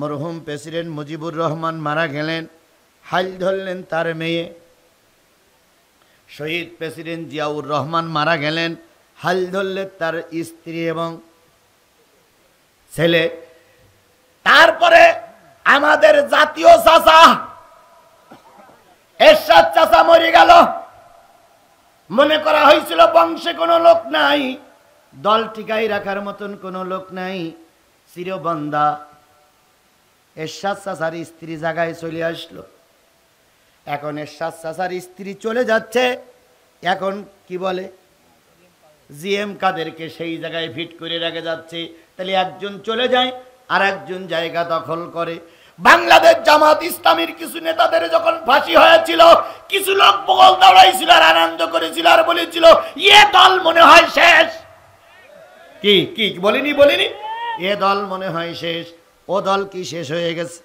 মরহুম প্রেসিডেন্ট মুজিবুর রহমান মারা গেলেন, হাল ধরলেন তার মেয়ে। শহীদ প্রেসিডেন্ট জিয়াউর রহমান মারা গেলেন, হাল ধরলেন তার স্ত্রী এবং ছেলে। তারপরে আমাদের জাতীয় চাচা এরশাদ চাচা মরে গেল। মনে করা হয়েছিল বংশে কোনো লোক নাই, দল টিকাই রাখার মতন কোনো লোক নাই, চিরবন্দা। এরশাদ চাচার স্ত্রী জায়গায় চলে আসলো। এখন এরশাদ চাচার স্ত্রী চলে যাচ্ছে, এখন কি বলে জিএম কাদেরকে সেই জায়গায় ফিট করে রেখে যাচ্ছে। তাহলে একজন চলে যায় আর একজন জায়গা দখল করে। বাংলাদেশ জামাত ইসলামীর কিছু নেতাদের যখন ফাঁসি হয়েছিল, কিছু লোক বগল দৌড়াইছিল আর আনন্দ করেছিল আর বলেছিল এ দল মনে হয় শেষ। কি কি বলিনি এ দল মনে হয় শেষ। ও দল কি শেষ হয়ে গেছে?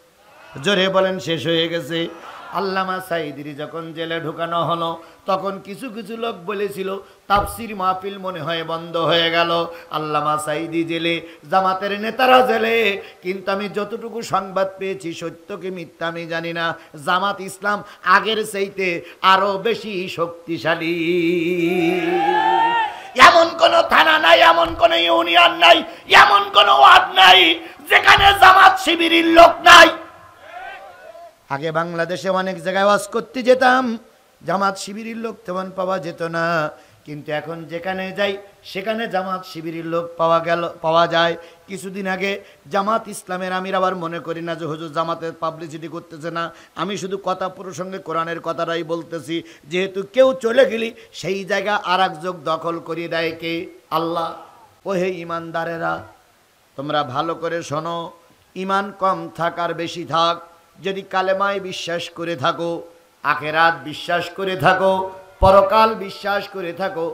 জোরে বলেন শেষ হয়ে গেছে। আল্লামা সাঈদীর যখন জেলে ঢুকানো হলো, তখন কিছু কিছু লোক বলেছিল তাফসির মাহফিল মনে হয় বন্ধ হয়ে গেল। আল্লামা সাঈদী জেলে, জামাতের নেতারা জেলে। কিন্তু আমি যতটুকু সংবাদ পেয়েছি, সত্য কি মিথ্যা আমি জানি না, জামাত ইসলাম আগের চাইতে আরো বেশি শক্তিশালী। এমন কোন থানা নাই, এমন কোন ইউনিয়ন নাই, এমন কোন ওয়ার্ড নাই যেখানে জামাত শিবিরের লোক নাই। আগে বাংলাদেশে অনেক জায়গায় ওয়াজ করতে যেতাম, জামাত শিবিরের লোক তেমন পাওয়া যেত না। কিন্তু এখন যেখানে যাই সেখানে জামাত শিবিরের লোক পাওয়া যায়। কিছুদিন আগে জামাত ইসলামের আমির, আবার মনে করি না যে হুজুর জামাতের পাবলিসিটি করতেছে না, আমি শুধু কথা প্রসঙ্গে কোরআনের কথাটাই বলতেছি। যেহেতু কেউ চলে গেলি সেই জায়গা আর একজন দখল করিয়ে দেয় কে? আল্লাহ। ও হে ইমানদারেরা, তোমরা ভালো করে শোনো, ইমান কম থাক আর বেশি থাক, যদি কালেমায় বিশ্বাস করে থাকো, আখেরাত বিশ্বাস করে থাকো, পরকাল বিশ্বাস করে থাকো,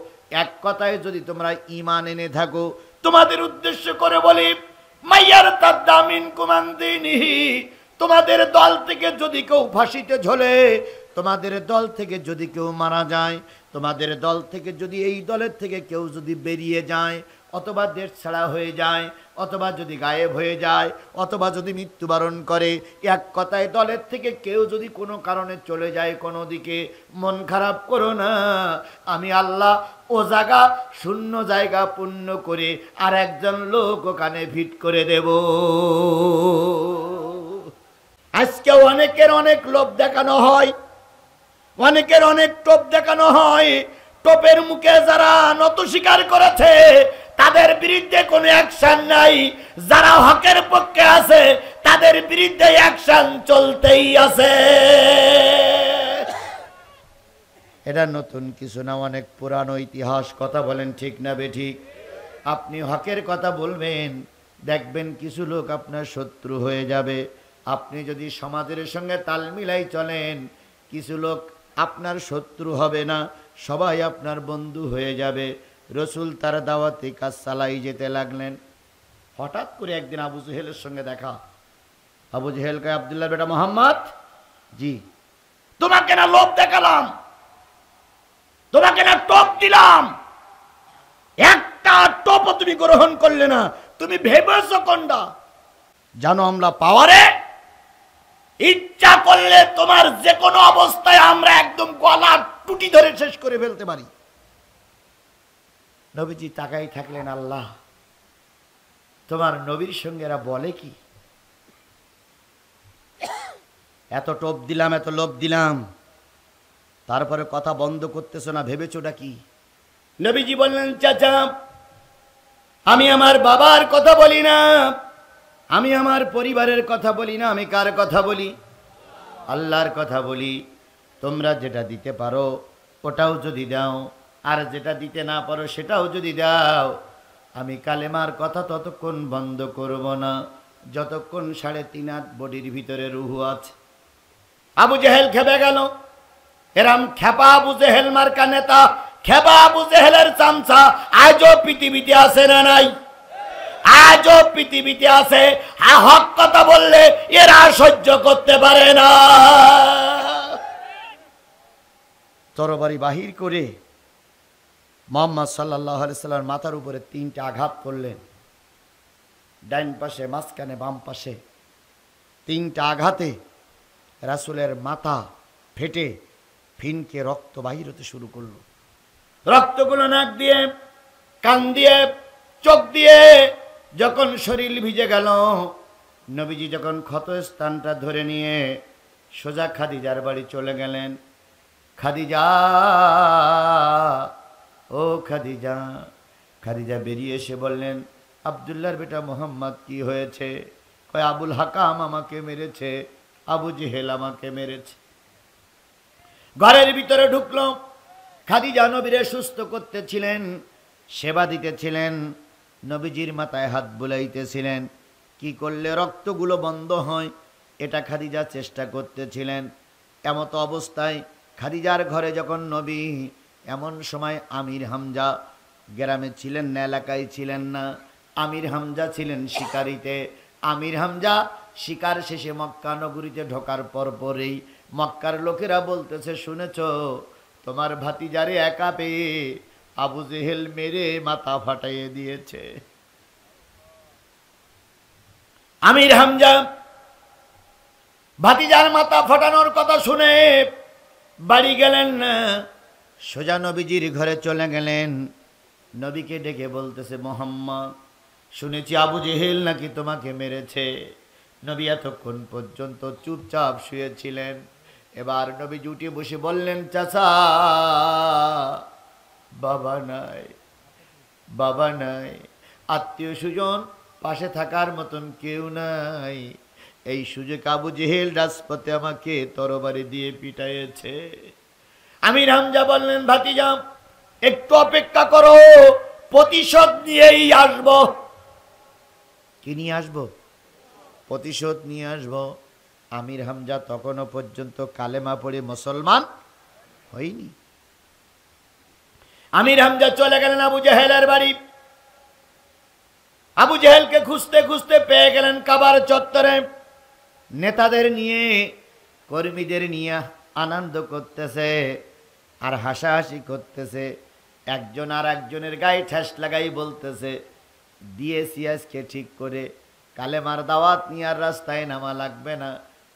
এক কথায় যদি তোমরা ঈমান এনে থাকো, তোমাদের উদ্দেশ্য করে বলি মাইয়ার তাদামিন কুমান্দিনিহি, তোমাদের দল থেকে যদি কেউ ফাঁসিতে ঝোলে, তোমাদের দল থেকে যদি কেউ মারা যায়, তোমাদের দল থেকে যদি এই দলের থেকে কেউ যদি বেরিয়ে যায়, অথবা দেশ ছাড়া হয়ে যায়, অথবা যদি গায়েব হয়ে যায়, অথবা যদি মৃত্যুবরণ করে, এক কথায় দলের থেকে কেউ যদি কোনো কারণে চলে যায় কোনো দিকে, মন খারাপ করো না, আমি আল্লাহ ও জায়গা শূন্য জায়গা পূর্ণ করে আর একজন লোক ওখানে ফিট করে দেব। আজকে অনেকের অনেক লোভ দেখানো হয়, অনেকের অনেক টোপ দেখানো হয়। টোপের মুখে যারা নত স্বীকার করেছে তাদের বিরুদ্ধে কোনো অ্যাকশন নাই, যারা হকের পক্ষে আছে তাদের বিরুদ্ধে অ্যাকশন চলতেই আছে। এটা নতুন কিছু না, অনেক পুরানো ইতিহাস। কথা বলেন ঠিক না বেঠিক? আপনি হকের কথা বলবেন, দেখবেন কিছু লোক আপনার শত্রু হয়ে যাবে। আপনি যদি সমাজের সঙ্গে তাল মিলাই চলেন, কিছু লোক আপনার শত্রু হবে না, সবাই আপনার বন্ধু হয়ে যাবে। রসুল তার দাওয়াতে কাজ চালাই যেতে লাগলেন। হঠাৎ করে একদিন আবু জেহেলের সঙ্গে দেখা। আবু জেহেল কয়, আব্দুল্লাহ বেটা মোহাম্মদ, জি তোমাকে না লোভ দেখালাম, তোমাকে না টোপ দিলাম, একটা টোপও তুমি গ্রহণ করলে না, তুমি ভেবেছো কোনটা? জানো আমরা পাওয়ারে ইচ্ছা করলে তোমার যে কোনো অবস্থায় আমরা একদম গলা টুটি ধরে শেষ করে ফেলতে পারি। নবীজি তাকাই থাকলেন, আল্লাহ তোমার নবীর সঙ্গে এরা বলে কি? এত টোপ দিলাম, এত লোভ দিলাম, তারপরে কথা বন্ধ করতেছ না, ভেবেছোটা কি? নবীজি বললেন, চাচা আমি আমার বাবার কথা বলি না, আমি আমার পরিবারের কথা বলি না, আমি কার কথা বলি? আল্লাহর কথা বলি। তোমরা যেটা দিতে পারো ওটাও যদি দাও, আর যেটা দিতে না পারো সেটাও যদি দাও, আমি কালেমার কথা ততক্ষণ বন্ধ করব না যতক্ষণ 3.5 হাত বডির ভিতরে রুহু আছে। আবু জেহেল খেপে গেল। এরম খেপা আবু জেহেল মার্কা নেতা, খেপা আবু জেহেলের চামচা আজও পৃথিবীতে আছে না নাই? আজও পৃথিবীতে আছে। হক কথা বললে এরা সহ্য করতে পারে না। তরবারি বাহির করে মুহাম্মদ সাল্লাল্লাহু আলাইহি সাল্লামের মাথার উপরে 3টা আঘাত করলেন, ডাইন পাশে, মাঝখানে, বাম পাশে। 3টা আঘাতে রাসূলের মাথা ফেটে ফিনকে রক্ত বাহির হতে শুরু করলো। রক্তগুলো নাক দিয়ে, কান দিয়ে, চোখ দিয়ে যখন শরীর ভিজে গেল, নবীজি যখন ক্ষত স্থানটা ধরে নিয়ে সোজা খাদিজার বাড়ি চলে গেলেন। খাদিজা, ও খাদিজা। খাদিজা বেরিয়ে এসে বললেন, আব্দুল্লাহর বেটা মোহাম্মদ কি হয়েছে? কয়, আবুল হাকাম আমাকে মেরেছে, আবু জেহেল আমাকে মেরেছে। ঘরের ভিতরে ঢুকলো। খাদিজা নবীরে সুস্থ করতেছিলেন, সেবা দিতেছিলেন, নবীজির মাথায় হাত বুলাইতেছিলেন। কি করলে রক্তগুলো বন্ধ হয় এটা খাদিজা চেষ্টা করতেছিলেন। এমত অবস্থায় খাদিজার ঘরে যখন নবী, এমন সময় আমির হামজা গ্রামে ছিলেন না, এলাকায় ছিলেন না। আমির হামজা ছিলেন শিকারিতে। আমির হামজা শিকার শেষে মক্কা নগরীতে ঢোকার পরপরেই মক্কার লোকেরা বলতেছে, শুনেছ তোমার ভাতিজারে একা পেয়ে আবু জেহেল মেরে মাথা ফাটাইয়ে দিয়েছে। আমির হামজা ভাতিজার মাথা ফাটানোর কথা শুনে বাড়ি গেলেন না, সোজা নবীজির ঘরে চলে গেলেন। নবীকে ডেকে বলতেছে, মোহাম্মদ, শুনেছি আবু জেহেল নাকি তোমাকে মেরেছে। নবী এতক্ষণ পর্যন্ত চুপচাপ শুয়েছিলেন। এবার নবী উঠে বসে বললেন, চাচা, বাবা নাই, বাবা নাই, আত্মীয় স্বজন পাশে থাকার মতন কেউ নাই। এই সুযোগ আবু জেহেল রাজপথে আমাকে তরবারি দিয়ে পিটাইছে। আমির হামজা বললেন, ভাতিজা একটু অপেক্ষা করো, প্রতিশোধ নিয়েই আসব। কি নিয়ে আসব? প্রতিশোধ নিয়ে আসব। আমির হামজা তখনও পর্যন্ত কালেমা পড়ে মুসলমান হয়নি। আমির হামজা চলে গেলেন আবু জেহেলের বাড়ি। আবু জেহেলকে খুঁজতে খুঁজতে পেয়ে গেলেন কাবার চত্বরে। নেতাদের নিয়ে, কর্মীদের নিয়ে আনন্দ করতেছে আর হাসাহাসি করতেছে। একজন আর একজনের গায়ে ঠেস লাগাই বলতেছে, দিয়েছি আজকে ঠিক করে, কালেমার দাওয়াত নিয়ে আর রাস্তায় নামা লাগবে না,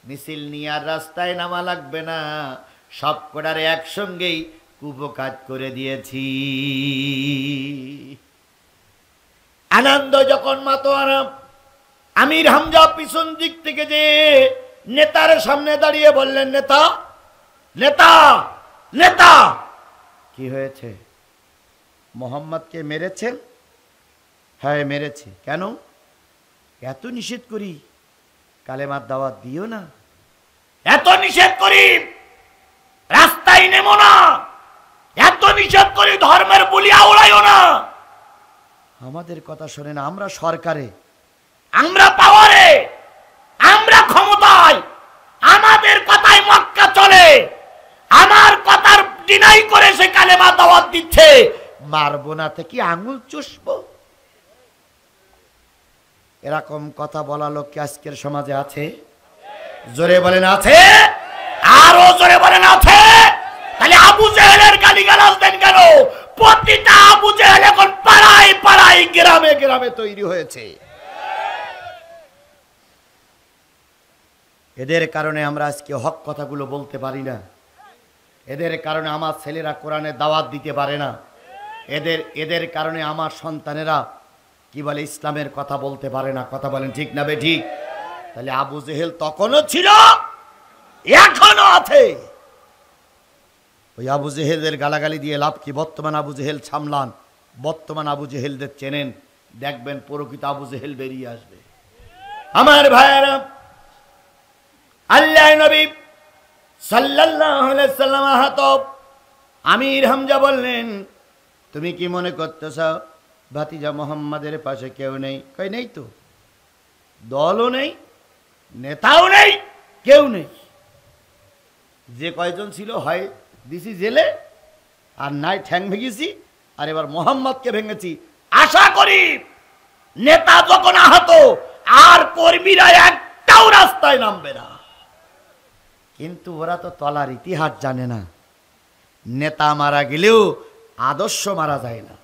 মিছিল নিয়ে আর রাস্তায় নামা লাগবে না, সব কটারে একসঙ্গেই কুপকাজ করে দিয়েছি। আনন্দ যখন মাতোয়ারা, আমির হামজা পিছন দিক থেকে যে নেতার সামনে দাঁড়িয়ে বললেন, নেতা, নেতা, নেতা, কি হয়েছে? মোহাম্মদকে মেরেছেন? হ্যাঁ মেরেছে। কেন? এত নিষেধ করি কালেমার দাওয়াত দিও না, এত নিষেধ করি রাস্তায় নেমো না, এত নিষেধ করি ধর্মের বুলি আওড়াইও না। আমাদের কথা শোনে না। আমরা সরকারে, আমরা পাওয়ারে, আমরা ক্ষমতায়, আমাদের কথাই মক্কা চলে, আমার কথার ডিনাই করে সে কালেমা দাওয়াত দিচ্ছে, মারবো না থেকে আঙুল চুষবো? এরকম কথা বলা লোক কি আজকের সমাজে আছে? জোরে বলেন আছে? আরো জোরে বলেন আছে? তাহলে আবু জেহেলের গালিগালাজ দেন কেন? প্রতিটা আবু জেহেল এখন পাড়ায় পাড়ায়, গ্রামে গ্রামে তৈরি হয়েছে। এদের কারণে আমরা আজকে হক কথাগুলো বলতে পারি না। এদের কারণে আমার ছেলেরা কোরআনের দাওয়াত দিতে পারে না। এদের কারণে আমার সন্তানেরা কি বলে ইসলামের কথা বলতে পারে না। কথা বলেন ঠিক না বে ঠিক? তাহলে আবু জেহেল তখনও ছিল, এখনো আছে। ওই আবু জেহেলদের গালাগালি দিয়ে লাভ কি? বর্তমান আবু জেহেল সামলান, বর্তমান আবু জেহেলদের চেনেন, দেখবেন প্রকৃত আবু জেহেল বেরিয়ে আসবে। আমার ভাইয়েরা, আল্লাহ নবী সাল্লাল্লাহু আলাইহি সাল্লাম আহত। আমির হামজা বললেন, তুমি কি মনে করতেছ ভাতিজা মোহাম্মদের পাশে কেউ নেই? কই নেই তো, দলও নেই, নেতাও নেই, কেউ নেই। যে কয়জন ছিল হয় দিছি জেলে, আর নাই ঠ্যাং ভেঙেছি, আর এবার মোহাম্মদকে ভেঙেছি। আশা করি নেতা যখন আহত আর কর্মীরা একটাও রাস্তায় নামবে না। কিন্তু ওরা তো তলার ইতিহাস জানে না। নেতা মারা গেলেও আদর্শ মারা যায় না।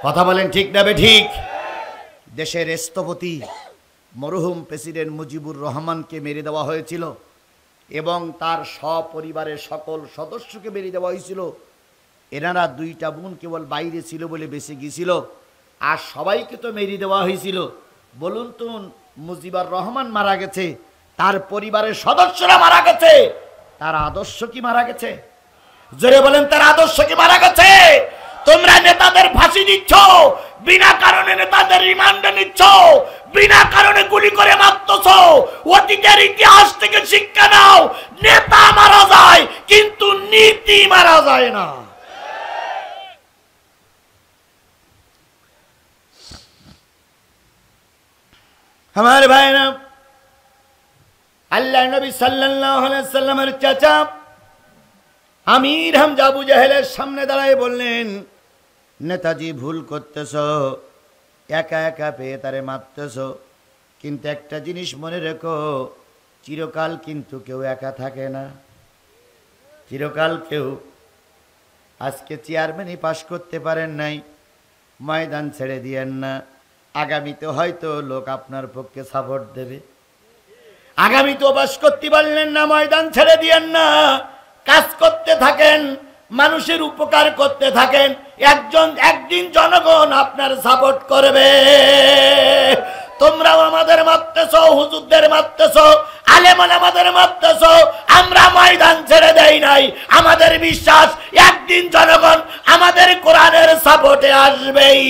কথা বলেন ঠিক না বে ঠিক? দেশের স্থপতি মরহুম প্রেসিডেন্ট মুজিবুর রহমানকে মেরে দেওয়া হয়েছিল এবং তার সপরিবারের সকল সদস্যকে মেরে দেওয়া হয়েছিল। এনারা দুইটা বোন কেবল বাইরে ছিল বলে বেঁচে গিয়েছিল, আর সবাইকে তো মেরে দেওয়া হয়েছিল। বলুন তো, মুজিবুর রহমান মারা গেছে, তার পরিবারের সদস্যরা মারা গেছে, তার আদর্শ কি মারা গেছে? জোরে বলেন, তার আদর্শ কি মারা গেছে? তোমরা নেতাদের ফাঁসি দিচ্ছ, বিনা কারণে নেতাদের রিমান্ডে নিচ্ছ, বিনা কারণে গুলি করে মারতেছ। অতীতের ইতিহাস থেকে শিক্ষা নাও, নেতা মারা যায় কিন্তু নীতি মারা যায় না। আমার ভাইরা, আল্লাহ নবী সাল্লাল্লাহু আলাইহি ওয়াসাল্লামের চাচা আমির হামজা আবু জাহেলের সামনে দাঁড়ায় বললেন, নেতাজি ভুল করতেছ, একা একা পেয়ে তারে মারতেছ, কিন্তু একটা জিনিস মনে রেখো, চিরকাল কিন্তু কেউ একা থাকে না, চিরকাল কেউ। আজকে চেয়ারম্যানই পাশ করতে পারেন নাই, ময়দান ছেড়ে দিয়েন না, আগামীতে হয়তো লোক আপনার পক্ষে সাপোর্ট দেবে। আগামীতে পাশ করতে পারলেন না, ময়দান ছেড়ে দিয়েন না, কাজ করতে থাকেন, মানুষের উপকার করতে থাকেন, একদিন জনগণ আপনার সাপোর্ট করবে। তোমরাও আমাদের মারতেছ, হুজুরদের মারতেছ, আলেম ওলামাদের মারতেছ, আমরা ময়দান ছেড়ে দেই নাই। আমাদের বিশ্বাস একদিন জনগণ আমাদের কোরআনের সাপোর্টে আসবেই।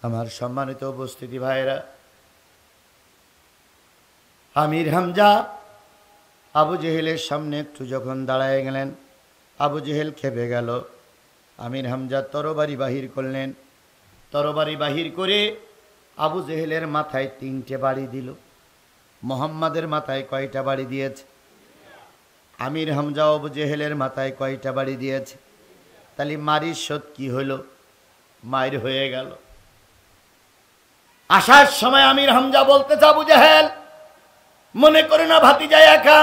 আমার সম্মানিত উপস্থিতি ভাইরা, আমির হামজা আবু জেহেলের সামনে একটু যখন দাঁড়ায় গেলেন, আবু জেহেল খেপে গেল। আমির হামজা তরবারি বাহির করলেন, তরবারি বাহির করে আবু জেহেলের মাথায় 3টে বাড়ি দিল। মোহাম্মদের মাথায় কয়টা বাড়ি দিয়েছে? আমির হামজা আবু জেহেলের মাথায় কয়টা বাড়ি দিয়েছে? তাহলে মারির শোধ কি হলো? মায়ের হয়ে গেল। আসার সময় আমির হামজা বলতেছে, আবু জেহেল মনে করে না ভাতিজা একা,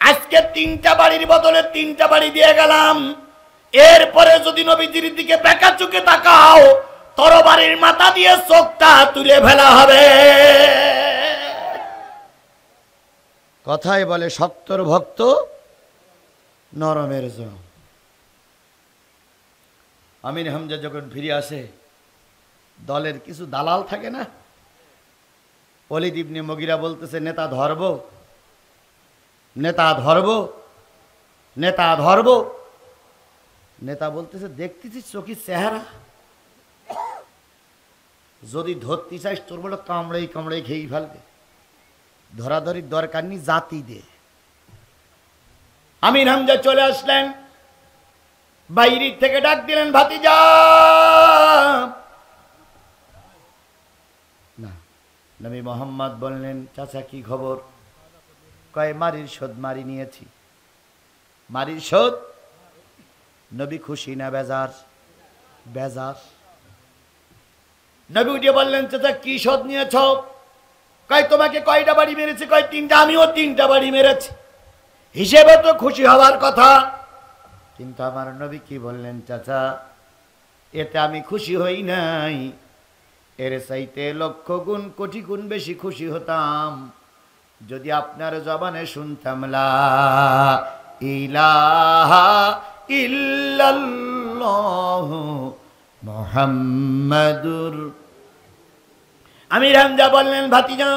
আজকে 3টা বাড়ির বদলে 3টা বাড়ি দিয়ে গেলাম, এরপরে যদি নবীজির দিকে বেকা চোখে তাকাও, তরবারির মাথা দিয়ে চোখটা তুলে ফেলা হবে। কথায় বলে শক্তর ভক্ত নরমের জন্য। আমির হামজা যখন ফিরে আসে, দলের কিছু দালাল থাকে না, ওলীদ ইবনে মুগীরা বলতেছে, নেতা ধরব, নেতা ধরব, নেতা ধরব। নেতা বলতেছে, দেখতেছিস চোখের চেহারা, যদি ধরতে চাইস তোর বলে কামড়াই কামড়াই খেয়েই ফেলবে, ধরাধরির দরকার নেই, জাতি দে। আমির হামজা চলে আসলেন, বাইরে থেকে ডাক দিলেন, ভাতিজা। না, নবী মোহাম্মদ বললেন, চাচা কি খবর? কয় মারির শোধ মারি নিয়েছি। মারির শোধ? নবী খুশি না বেজার? বেজার। নবী উঠে বললেন, চাচা কি শোধ নিয়েছ? কয় তোমাকে কয়টা বাড়ি মেরেছে? কয় 3টা। আমিও 3টা বাড়ি মেরেছি। হিসেবে তো খুশি হওয়ার কথা, কিন্তু আমার নবী কি বললেন, চাচা এতে আমি খুশি হই নাই, এর চাইতে লক্ষ গুণ কোটি গুণ বেশি খুশি হতাম যদি আপনার জবানে শুনতাম লা ইলাহা ইল্লাল্লাহু মুহাম্মাদুর। আমির হামজা বললেন, ভাতিজা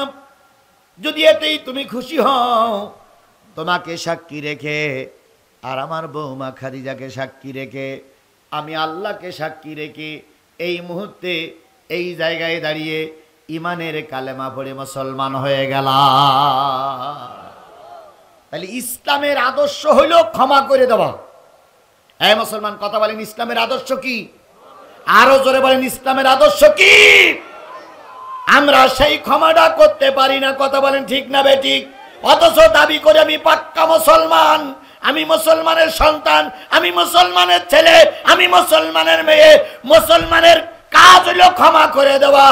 যদি এতেই তুমি খুশি হও, তোমাকে সাক্ষী রেখে আর আমার বৌমা খাদিজাকে সাক্ষী রেখে, আমি আল্লাহকে সাক্ষী রেখে এই মুহূর্তে এই জায়গায় দাঁড়িয়ে ইমানের কালেমা পড়ে মুসলমান হয়ে গেলাম। তাহলে ইসলামের আদর্শ হইল ক্ষমা করে দেওয়া। হ্যাঁ মুসলমান, কথা বলেন, ইসলামের আদর্শ কি? আরো জোরে বলেন, ইসলামের আদর্শ কি? আমরা সেই ক্ষমাটা করতে পারি না, কথা বলেন ঠিক না বেঠিক? অথচ দাবি করে আমি পাক্কা মুসলমান, আমি মুসলমানের সন্তান, আমি মুসলমানের ছেলে, আমি মুসলমানের মেয়ে। মুসলমানের কাজ হলো ক্ষমা করে দেওয়া।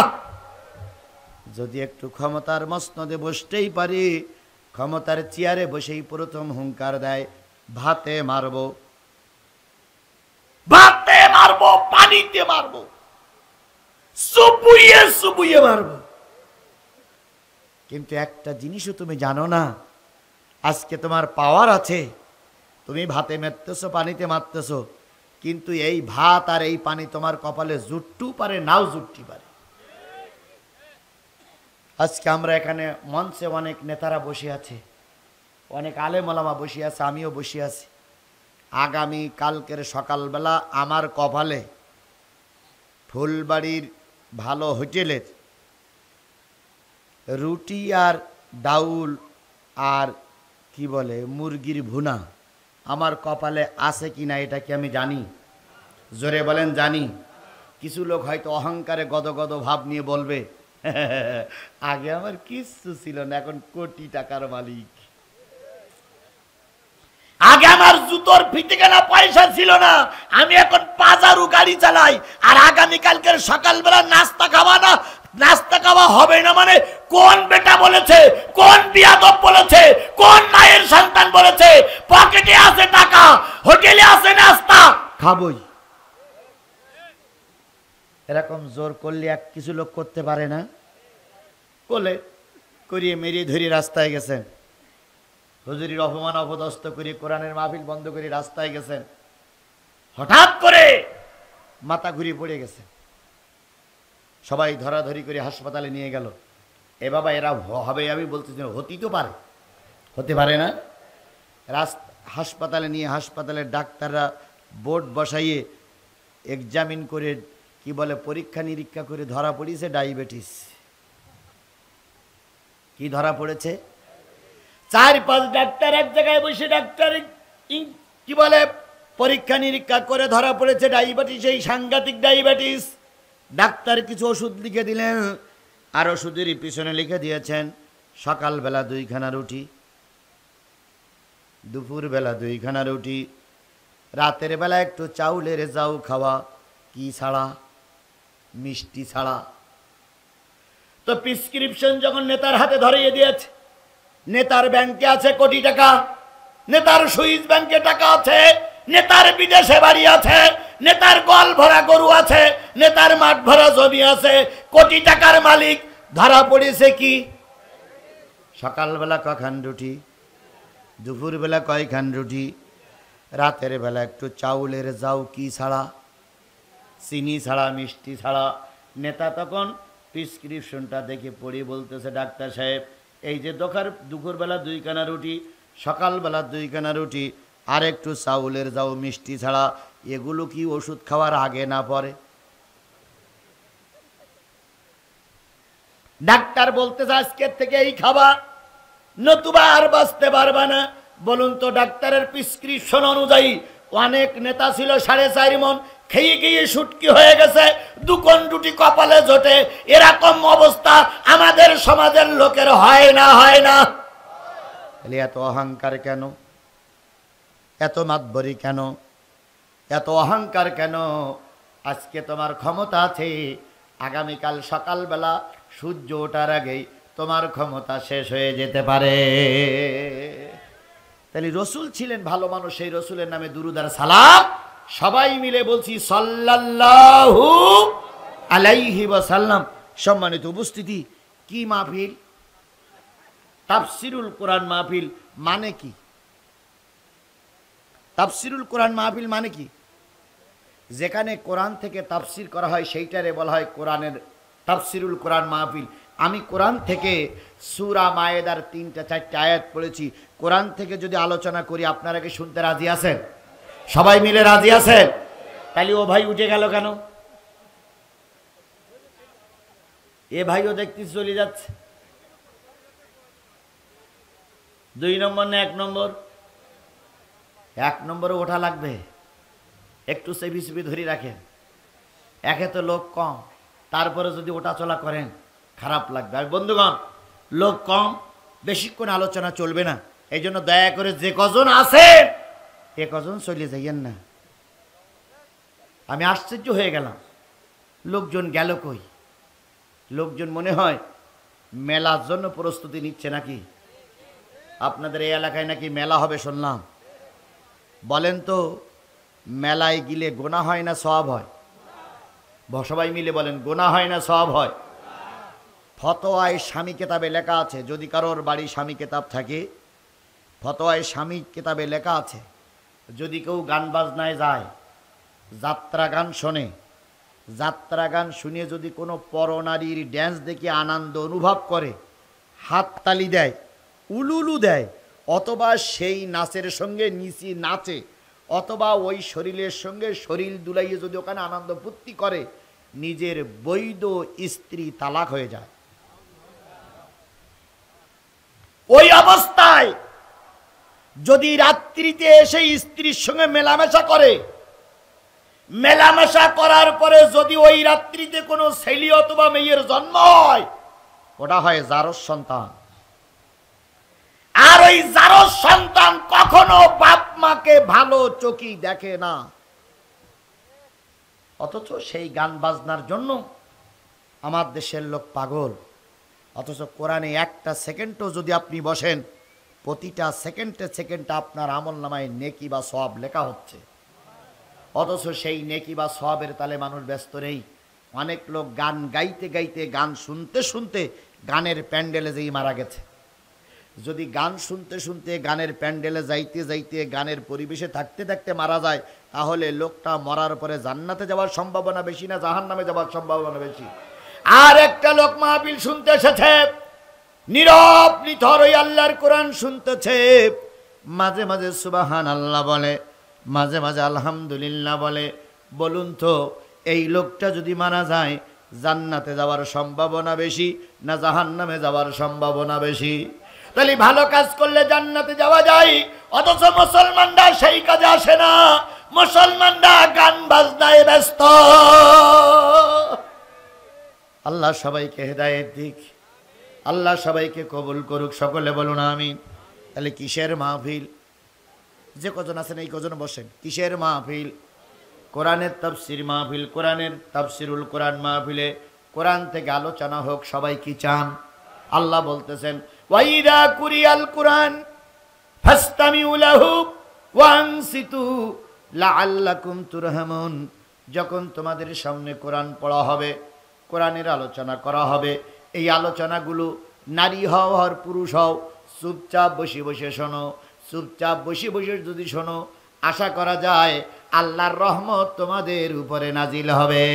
যদি একটু ক্ষমতার মসনদে বসতেই পারি, ক্ষমতার চেয়ারে বসেই প্রথম হুঙ্কার দেয়, ভাতে মারব। ভাতে মারবো, পানিতে মারবো, চুবুইয়ে চুবুইয়ে মারবো। কিন্তু একটা জিনিসও তুমি জানো না, আজকে তোমার পাওয়ার আছে, তুমি ভাতে মারতেছো, পানিতে মারতেছো, কিন্তু এই ভাত আর এই পানি তোমার কপালে জুটতেও পারে, নাও জুটতে পারে। আজকে আমরা এখানে মঞ্চে অনেক নেতারা বসে আছে, অনেক আলেম ওলামা বসে আছে, আমিও বসে আছি। আগামী কালকের সকালবেলা আমার কপালে ফুলবাড়ির ভালো হোটেলের রুটি আর ডাউল আর কি বলে মুরগির ভুনা আমার কপালে আছে কি না এটা কি আমি জানি? জোরে বলেন জানি। কিছু লোক হয়তো অহংকারে গদগদ ভাব নিয়ে বলবে, আগে আমার কিচ্ছু ছিল না, এখন কোটি টাকার মালিক। আগে আমার জুতোর ফিতে কেনা পয়সা ছিল না, আমি এখন পাজারু গাড়ি চালাই। আর আগামীকালকের সকালবেলা নাস্তা খাওয়া না, নাস্তা খাওয়া হবে না মানে কোন বেটা বলেছে, কোন বিয়াদব বলেছে, কোন মায়ের সন্তান বলেছে পকেটে আছে টাকা, হোটেলে আছে নাস্তা, খাবই? এরকম জোর করলে এক কিছু লোক করতে পারে না? কোলে করিয়ে মেরিয়ে ধরে রাস্তায় গেছেন, হুজুরির অপমান অপদস্থ করে কোরআনের মাহফিল বন্ধ করে রাস্তায় গেছেন, হঠাৎ করে মাথা ঘুরিয়ে পড়ে গেছে, সবাই ধরাধরি করে হাসপাতালে নিয়ে গেল। এ বাবা এরা হবে, আমি বলতেছি হতেই তো পারে, হতে পারে না? হাসপাতালে নিয়ে হাসপাতালের ডাক্তাররা বোর্ড বসাইয়ে এক্সামিন করে কি বলে পরীক্ষা নিরীক্ষা করে ধরা পড়েছে ডায়াবেটিস। কি ধরা পড়েছে? 4-5 ডাক্তার এক জায়গায় বসে ডাক্তার কি বলে পরীক্ষা নিরীক্ষা করে ধরা পড়েছে ডায়াবেটিস, এই সাংঘাতিক ডায়াবেটিস। ডাক্তার কিছু ওষুধ লিখে দিলেন, আর ওষুধের পিছনে লিখে দিয়েছেন সকালবেলা 2 খানা রুটি, দুপুরবেলা 2 খানা রুটি, রাতের বেলা একটু চাউলের জাউ খাওয়া, কি ছাড়া? মিষ্টি ছাড়া। তো প্রেসক্রিপশন যখন নেতার হাতে ধরিয়ে দিয়েছে, নেতার ব্যাংকে আছে কোটি টাকা, নেতার সুইস ব্যাংকে টাকা আছে, নেতার বিদেশে বাড়ি আছে, নেতার গল ভরা গরু আছে, নেতার মাঠ ভরা জমি আছে, কোটি টাকার মালিক। ধরা পড়েছে কি? সকালবেলা কখান রুটি, দুপুরবেলা কয়খান রুটি, রাতের বেলা একটু চাউলের জাউ, কি ছাড়া? চিনি ছাড়া, মিষ্টি ছাড়া। নেতা তখন প্রেসক্রিপশনটা দেখে পড়ে বলতেছে, ডাক্তার সাহেব এই যে দুপুরবেলা 2 খানা রুটি, সকালবেলা 2 খানা রুটি, আর একটু চাউলের জাউ মিষ্টি ছাড়া, এগুলো কি ওষুধ খাওয়ার আগে না পরে? ডাক্তার বলতেছে আজকের থেকে এই খাবা, নতুবা আর বাঁচতে পারবা না। বলুন তো ডাক্তারের প্রেসক্রিপশন অনুযায়ী অনেক নেতা ছিল 4.5 মণ, খেয়ে গিয়ে শুটকি হয়ে গেছে, 2 কোণ রুটি কপালে জোটে। এরকম অবস্থা আমাদের সমাজের লোকের হয় না? হয় না? এত অহংকার কেন? এত মাতবরি কেন? এত অহংকার কেন? আজকে তোমার ক্ষমতা আছে, আগামীকাল সকালবেলা সূর্য ওঠার আগেই তোমার ক্ষমতা শেষ হয়ে যেতে পারে। তাহলে রসুল ছিলেন ভালো মানুষ, সেই রসুলের নামে দুরূদ আর সালাম সবাই মিলে বলছি সাল্লাল্লাহু আলাইহি ওয়াসাল্লাম। সম্মানিত উপস্থিতি, কি মাহফিল? তাফসিরুল কোরআন মাহফিল মানে কি? তাফসিরুল কোরআন মাহফিল মানে কি? যেখানে কোরআন থেকে তাফসির করা হয় সেইটারে বলা হয় কোরআনের তাফসিরুল কোরআন মাহফিল। আমি কোরআন থেকে সূরা মায়েদার 3-4 আয়াত পড়েছি। কোরআন থেকে যদি আলোচনা করি আপনারা কি শুনতে রাজি আছেন? সবাই মিলে রাজি আছেন? তাহলে ও ভাই উঠে গেল কেন? এ ভাইও দেখতে চলে যাচ্ছে। 2 নম্বর না 1 নম্বর? 1 নম্বরে ওঠা লাগবে, একটু সেবি সেবি ধরে রাখেন। একে তো লোক কম, তারপরে যদি ওটা চলা করেন খারাপ লাগবে। আর বন্ধুগণ, লোক কম, বেশিক্ষণ আলোচনা চলবে না, এই জন্য দয়া করে যে কজন আছে এ কজন চলে যাইয়েন না। আমি আশ্চর্য হয়ে গেলাম, লোকজন গেল কই? লোকজন মনে হয় মেলার জন্য প্রস্তুতি নিচ্ছে নাকি? আপনাদের এই এলাকায় নাকি মেলা হবে শুনলাম। বলেন তো মেলায় গিলে গোনা হয় না সওয়াব হয়? সবাই মিলে বলেন, গোনা হয় না সওয়াব হয়? ফতোয়ায় স্বামী কিতাবে লেখা আছে, যদি কারোর বাড়ি স্বামী কিতাব থাকে, ফতোয়ায় স্বামী কিতাবে লেখা আছে, যদি কেউ গান বাজনায় যায়, যাত্রা গান শোনে, যাত্রা গান শুনে যদি কোনো পরনারীর ড্যান্স দেখে আনন্দ অনুভব করে, হাততালি দেয়, উলুলু দেয়, অথবা সেই নাচের সঙ্গে নিচে নাচে, অথবা ওই শরীরের সঙ্গে শরীর দুলাইয়ে যদি ওখানে আনন্দ ফুর্তি করে, নিজের বৈধ স্ত্রী তালাক হয়ে যায়। ওই অবস্থায় যদি রাত্রিতে এসে স্ত্রীর সঙ্গে মেলামেশা করে, মেলামেশা করার পরে যদি ওই রাত্রিতে কোনো ছেলে অথবা মেয়ের জন্ম হয়, ওটা হয় জারজ সন্তান। আর ওই জারজ সন্তান কখনো বাপ মাকে ভালো চোখে দেখে না, অথচ সেই গান বাজনার জন্য আমার দেশের লোক পাগল। অথচ কোরআনে একটা সেকেন্ডও যদি আপনি বসেন, প্রতিটা সেকেন্ডে সেকেন্ডে আপনার আমল নামায় নেকি বা সওয়াব লেখা হচ্ছে, অথচ সেই নেকি বা সওয়াবের তালে মানুষ ব্যস্ত নেই। অনেক লোক গান গাইতে গাইতে, গান শুনতে শুনতে গানের প্যান্ডেলে যেই মারা গেছে। যদি গান শুনতে শুনতে গানের প্যান্ডেলে যাইতে যাইতে গানের পরিবেশে থাকতে থাকতে মারা যায়, তাহলে লোকটা মরার পরে জান্নাতে যাওয়ার সম্ভাবনা বেশি না জাহান্নামে যাওয়ার সম্ভাবনা বেশি? আর একটা লোক মাহফিল শুনতে এসেছে, নীরব নিথর ওই আল্লাহর কোরআন শুনতেছে, মাঝে মাঝে সুবহানাল্লাহ বলে, মাঝে মাঝে আলহামদুলিল্লাহ বলে। বলুন তো, এই লোকটা যদি মারা যায়, জান্নাতে যাওয়ার সম্ভাবনা বেশি না জাহান্নামে যাওয়ার সম্ভাবনা বেশি? তাহলে ভালো কাজ করলে জান্নাতে যাওয়া যায়, অথচ মুসলমানরা সেই কাজে আসে না। মুসলমানরা গান বাজনায় ব্যস্ত। আল্লাহ সবাইকে হেদায়েত দিক, আল্লাহ সবাইকে কবুল করুক, সকলে বলুন আমিন। তাহলে কিসের মাহফিল? যে কজন আছেন এই কজন বসেন। কিসের মাহফিল? কোরআনের তাফসীর মাহফিল। কোরআনের তাফসীরুল কোরআন মাহফিলে কোরআন থেকে আলোচনা হোক। সবাই কি চান? আল্লাহ বলতেছেন, ওয়াইদা কুরিয়াল কুরআন ফাসতামিউ লাহু ওয়ানসিতু লাআল্লাকুম তুরহামুন। যখন তোমাদের সামনে কোরআন পড়া হবে, কোরআনের আলোচনা করা হবে, এই আলোচনাগুলো নারী হও আর পুরুষ হও, চুপচাপ বসে বসে শোনো। চুপচাপ বসে বসে যদি শোনো, আশা করা যায় আল্লাহর রহমত তোমাদের উপরে নাজিল হবে।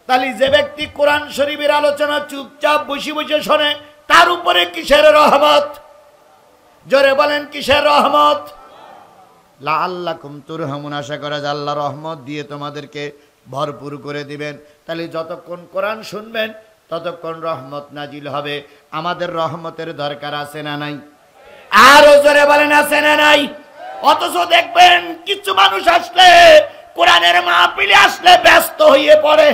তাহলে যে ব্যক্তি কোরআন শরীফের আলোচনা চুপচাপ বসে বসে শোনে, তার উপরে কিসের রহমত? জোরে বলেন, কিসের রহমত? লাআল্লাকুম তুরহামুন। আশা করা যায় আল্লাহ রহমত দিয়ে তোমাদেরকে ভরপুর করে দিবেন। তাহলে যতক্ষণ কোরআন শুনবেন ততক্ষণ রহমত নাজিল হবে। আমাদের রহমতের দরকার আছে না নাই? আরো জোরে বলেন, আছে না নাই? অথচ দেখবেন কিছু মানুষ আসলে, কোরআনের মাহফিলে আসলে ব্যস্ত হয়ে পড়ে,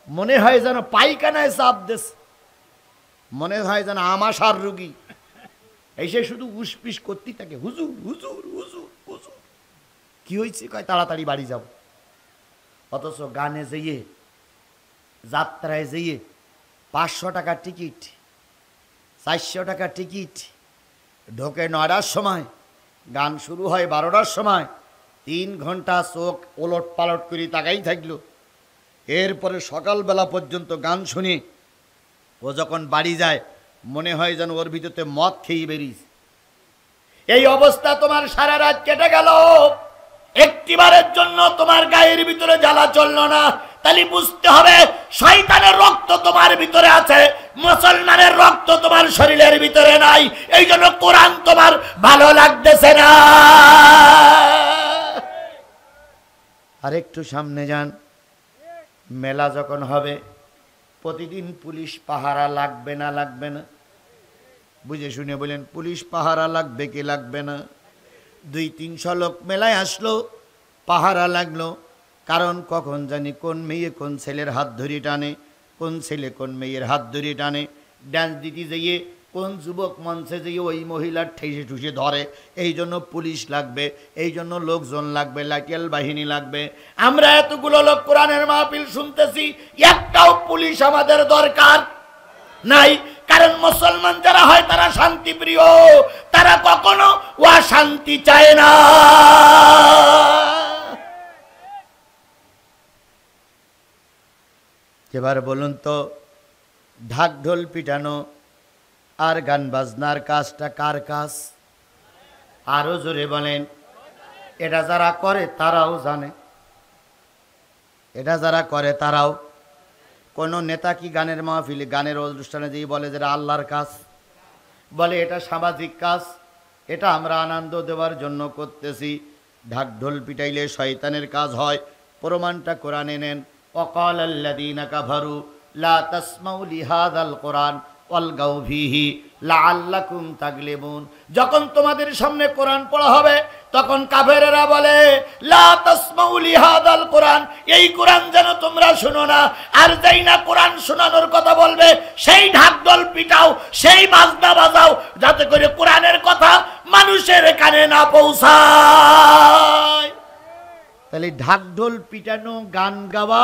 মনে হয় যেন পায়খানায় চাপ দেশ, মনে হয় যেন আমাশার রোগী, এসে শুধু উসপিস করতেই থাকে, হুজুর হুজুর হুজুর হুজুর। কি হয়েছে? কয় তাড়াতাড়ি বাড়ি যাব। অথচ গানে যেয়ে, যাত্রায় যেয়ে 500 টাকা টিকিট, 400 টাকা টিকিট, ঢোকে 9টার সময়, গান শুরু হয় 12টার সময়, 3 ঘন্টা চোখ ওলট পালট করে তাকাই থাকলো। এরপরে সকালবেলা পর্যন্ত গান শুনে ও যখন বাড়ি যায়, মনে হয় যেন ওর ভিতরে মদ খেয়ে বেরিস। এই অবস্থা তোমার সারা রাত কেটে গেল, একটিবারের জন্য তোমার গায়ের ভিতরে জ্বালা চললো না। তাহলে বুঝতে হবে শয়তানের রক্ত তোমার ভিতরে আছে, মুসলমানের রক্ত তোমার শরীরের ভিতরে নাই। এই জন্য কোরআন তোমার ভালো লাগতেছে না। আর একটু সামনে যান, মেলা যখন হবে, প্রতিদিন পুলিশ পাহারা লাগবে না? লাগবে না? বুঝে শুনে বলেন, পুলিশ পাহারা লাগবে কি লাগবে না? 200-300 লোক মেলায় আসলো, পাহারা লাগলো। কারণ কখন জানি কোন মেয়ে কোন ছেলের হাত ধরে টানে, কোন ছেলে কোন মেয়ের হাত ধরে টানে। ডান্স দিতে যেয়ে কোন যুবক মঞ্চে যেয়ে ওই মহিলার ঠেসে ঠুসে ধরে। এই জন্য পুলিশ লাগবে, এই জন্য লোকজন লাগবে, লাঠিয়াল বাহিনী লাগবে। আমরা এতগুলো লোক কোরআনের মাহফিল শুনতেছি, একটাও পুলিশ আমাদের দরকার নাই। কারণ কারণ মুসলমান যারা হয় তারা শান্তি প্রিয়, তারা কখনো অশান্তি চায় না। এবার বলুন তো, ঢাক ঢোল পিটানো আর গান বাজনার কাজটা কার কাজ? আরো জোরে বলেন। এটা যারা করে তারাও জানে, এটা যারা করে তারাও। কোন নেতা কি গানের মাহফিলে গানের অনুষ্ঠানে দিয়ে বলে যেটা আল্লাহর কাজ? বলে এটা সামাজিক কাজ, এটা আমরা আনন্দ দেওয়ার জন্য করতেছি। ঢাক ঢোল পিটাইলে শয়তানের কাজ হয়। প্রমাণটা কোরআনে নেন। ওয়াকাল আল্লাযীনা কাফারু লা তাসমাউ লিহাযাল কোরআন ওয়ালগাউ ফীহি লাআল্লাকুম তাগলিবুন। যখন তোমাদের সামনে কোরআন পড়া হবে তখন কাফেরেরা বলে লা তাসমাউ লিহাযাল কোরআন, এই কোরআন যেন তোমরা শুনো না। আর যেই না কোরআন শোনানোর কথা বলবে সেই ঢাক ঢোল পিটাও, সেই বাজনা বাজাও, যাতে করে কোরআনের কথা মানুষের কানে না পৌঁছায়। তাহলে ঢাক ঢোল পিটানো, গান গাওয়া,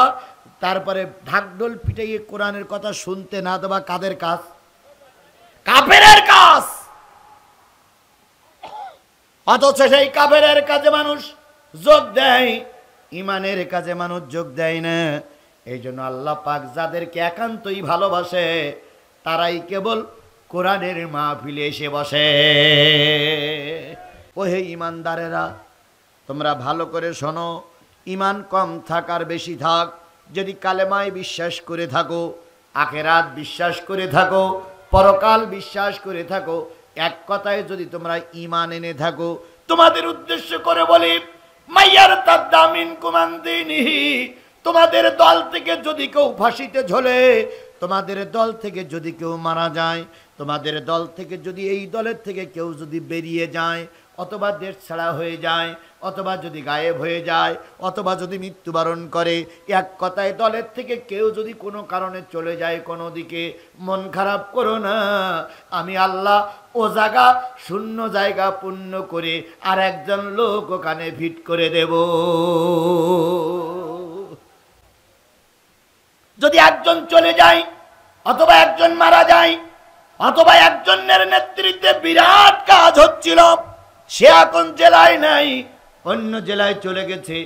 তারপরে ঢাক ঢোল পিটাইয়ে কোরআনের কথা শুনতে না দেওয়া কাদের কাজ? কাফেরের কাজ। অথচ সেই কাফেরের কাজে মানুষ যোগ দেয়, ইমানের কাজে মানুষ যোগ দেয় না। এই জন্য আল্লাহ পাক যাদেরকে একান্তই ভালোবাসে তারাই কেবল কোরআনের মাহফিলে এসে বসে। ওহে ইমানদারেরা, তোমরা ভালো করে শোনো। ইমান কম থাক আর বেশি থাক, যদি কালেমায় বিশ্বাস করে থাকো, আখিরাত বিশ্বাস করে থাকো, পরকাল বিশ্বাস করে থাকো, এক কথায় যদি তোমরা ইমান এনে থাকো, তোমাদের উদ্দেশ্য করে বলি, মাইয়ার তাদ্দা মিনকুম আন দীনিহি, তোমাদের দল থেকে যদি কেউ ফাঁসিতে ঝোলে, তোমাদের দল থেকে যদি কেউ মারা যায়, তোমাদের দল থেকে যদি এই দলের থেকে কেউ যদি বেরিয়ে যায়, অথবা দেশ ছাড়া হয়ে যায়, অথবা যদি গায়েব হয়ে যায়, অথবা যদি মৃত্যুবরণ করে, এক কথায় দলের থেকে কেউ যদি কোনো কারণে চলে যায় কোনো দিকে, মন খারাপ করো না। আমি আল্লাহ ও জায়গা শূন্য জায়গা পূর্ণ করে আর একজন লোক ওখানে ফিট করে দেব। যদি একজন চলে যায়, অথবা একজন মারা যায়, অথবা একজনের নেতৃত্বে বিরাট কাজ হচ্ছিল, সে এখন জেলায় নাই, অন্য জেলায় চলে গেছে,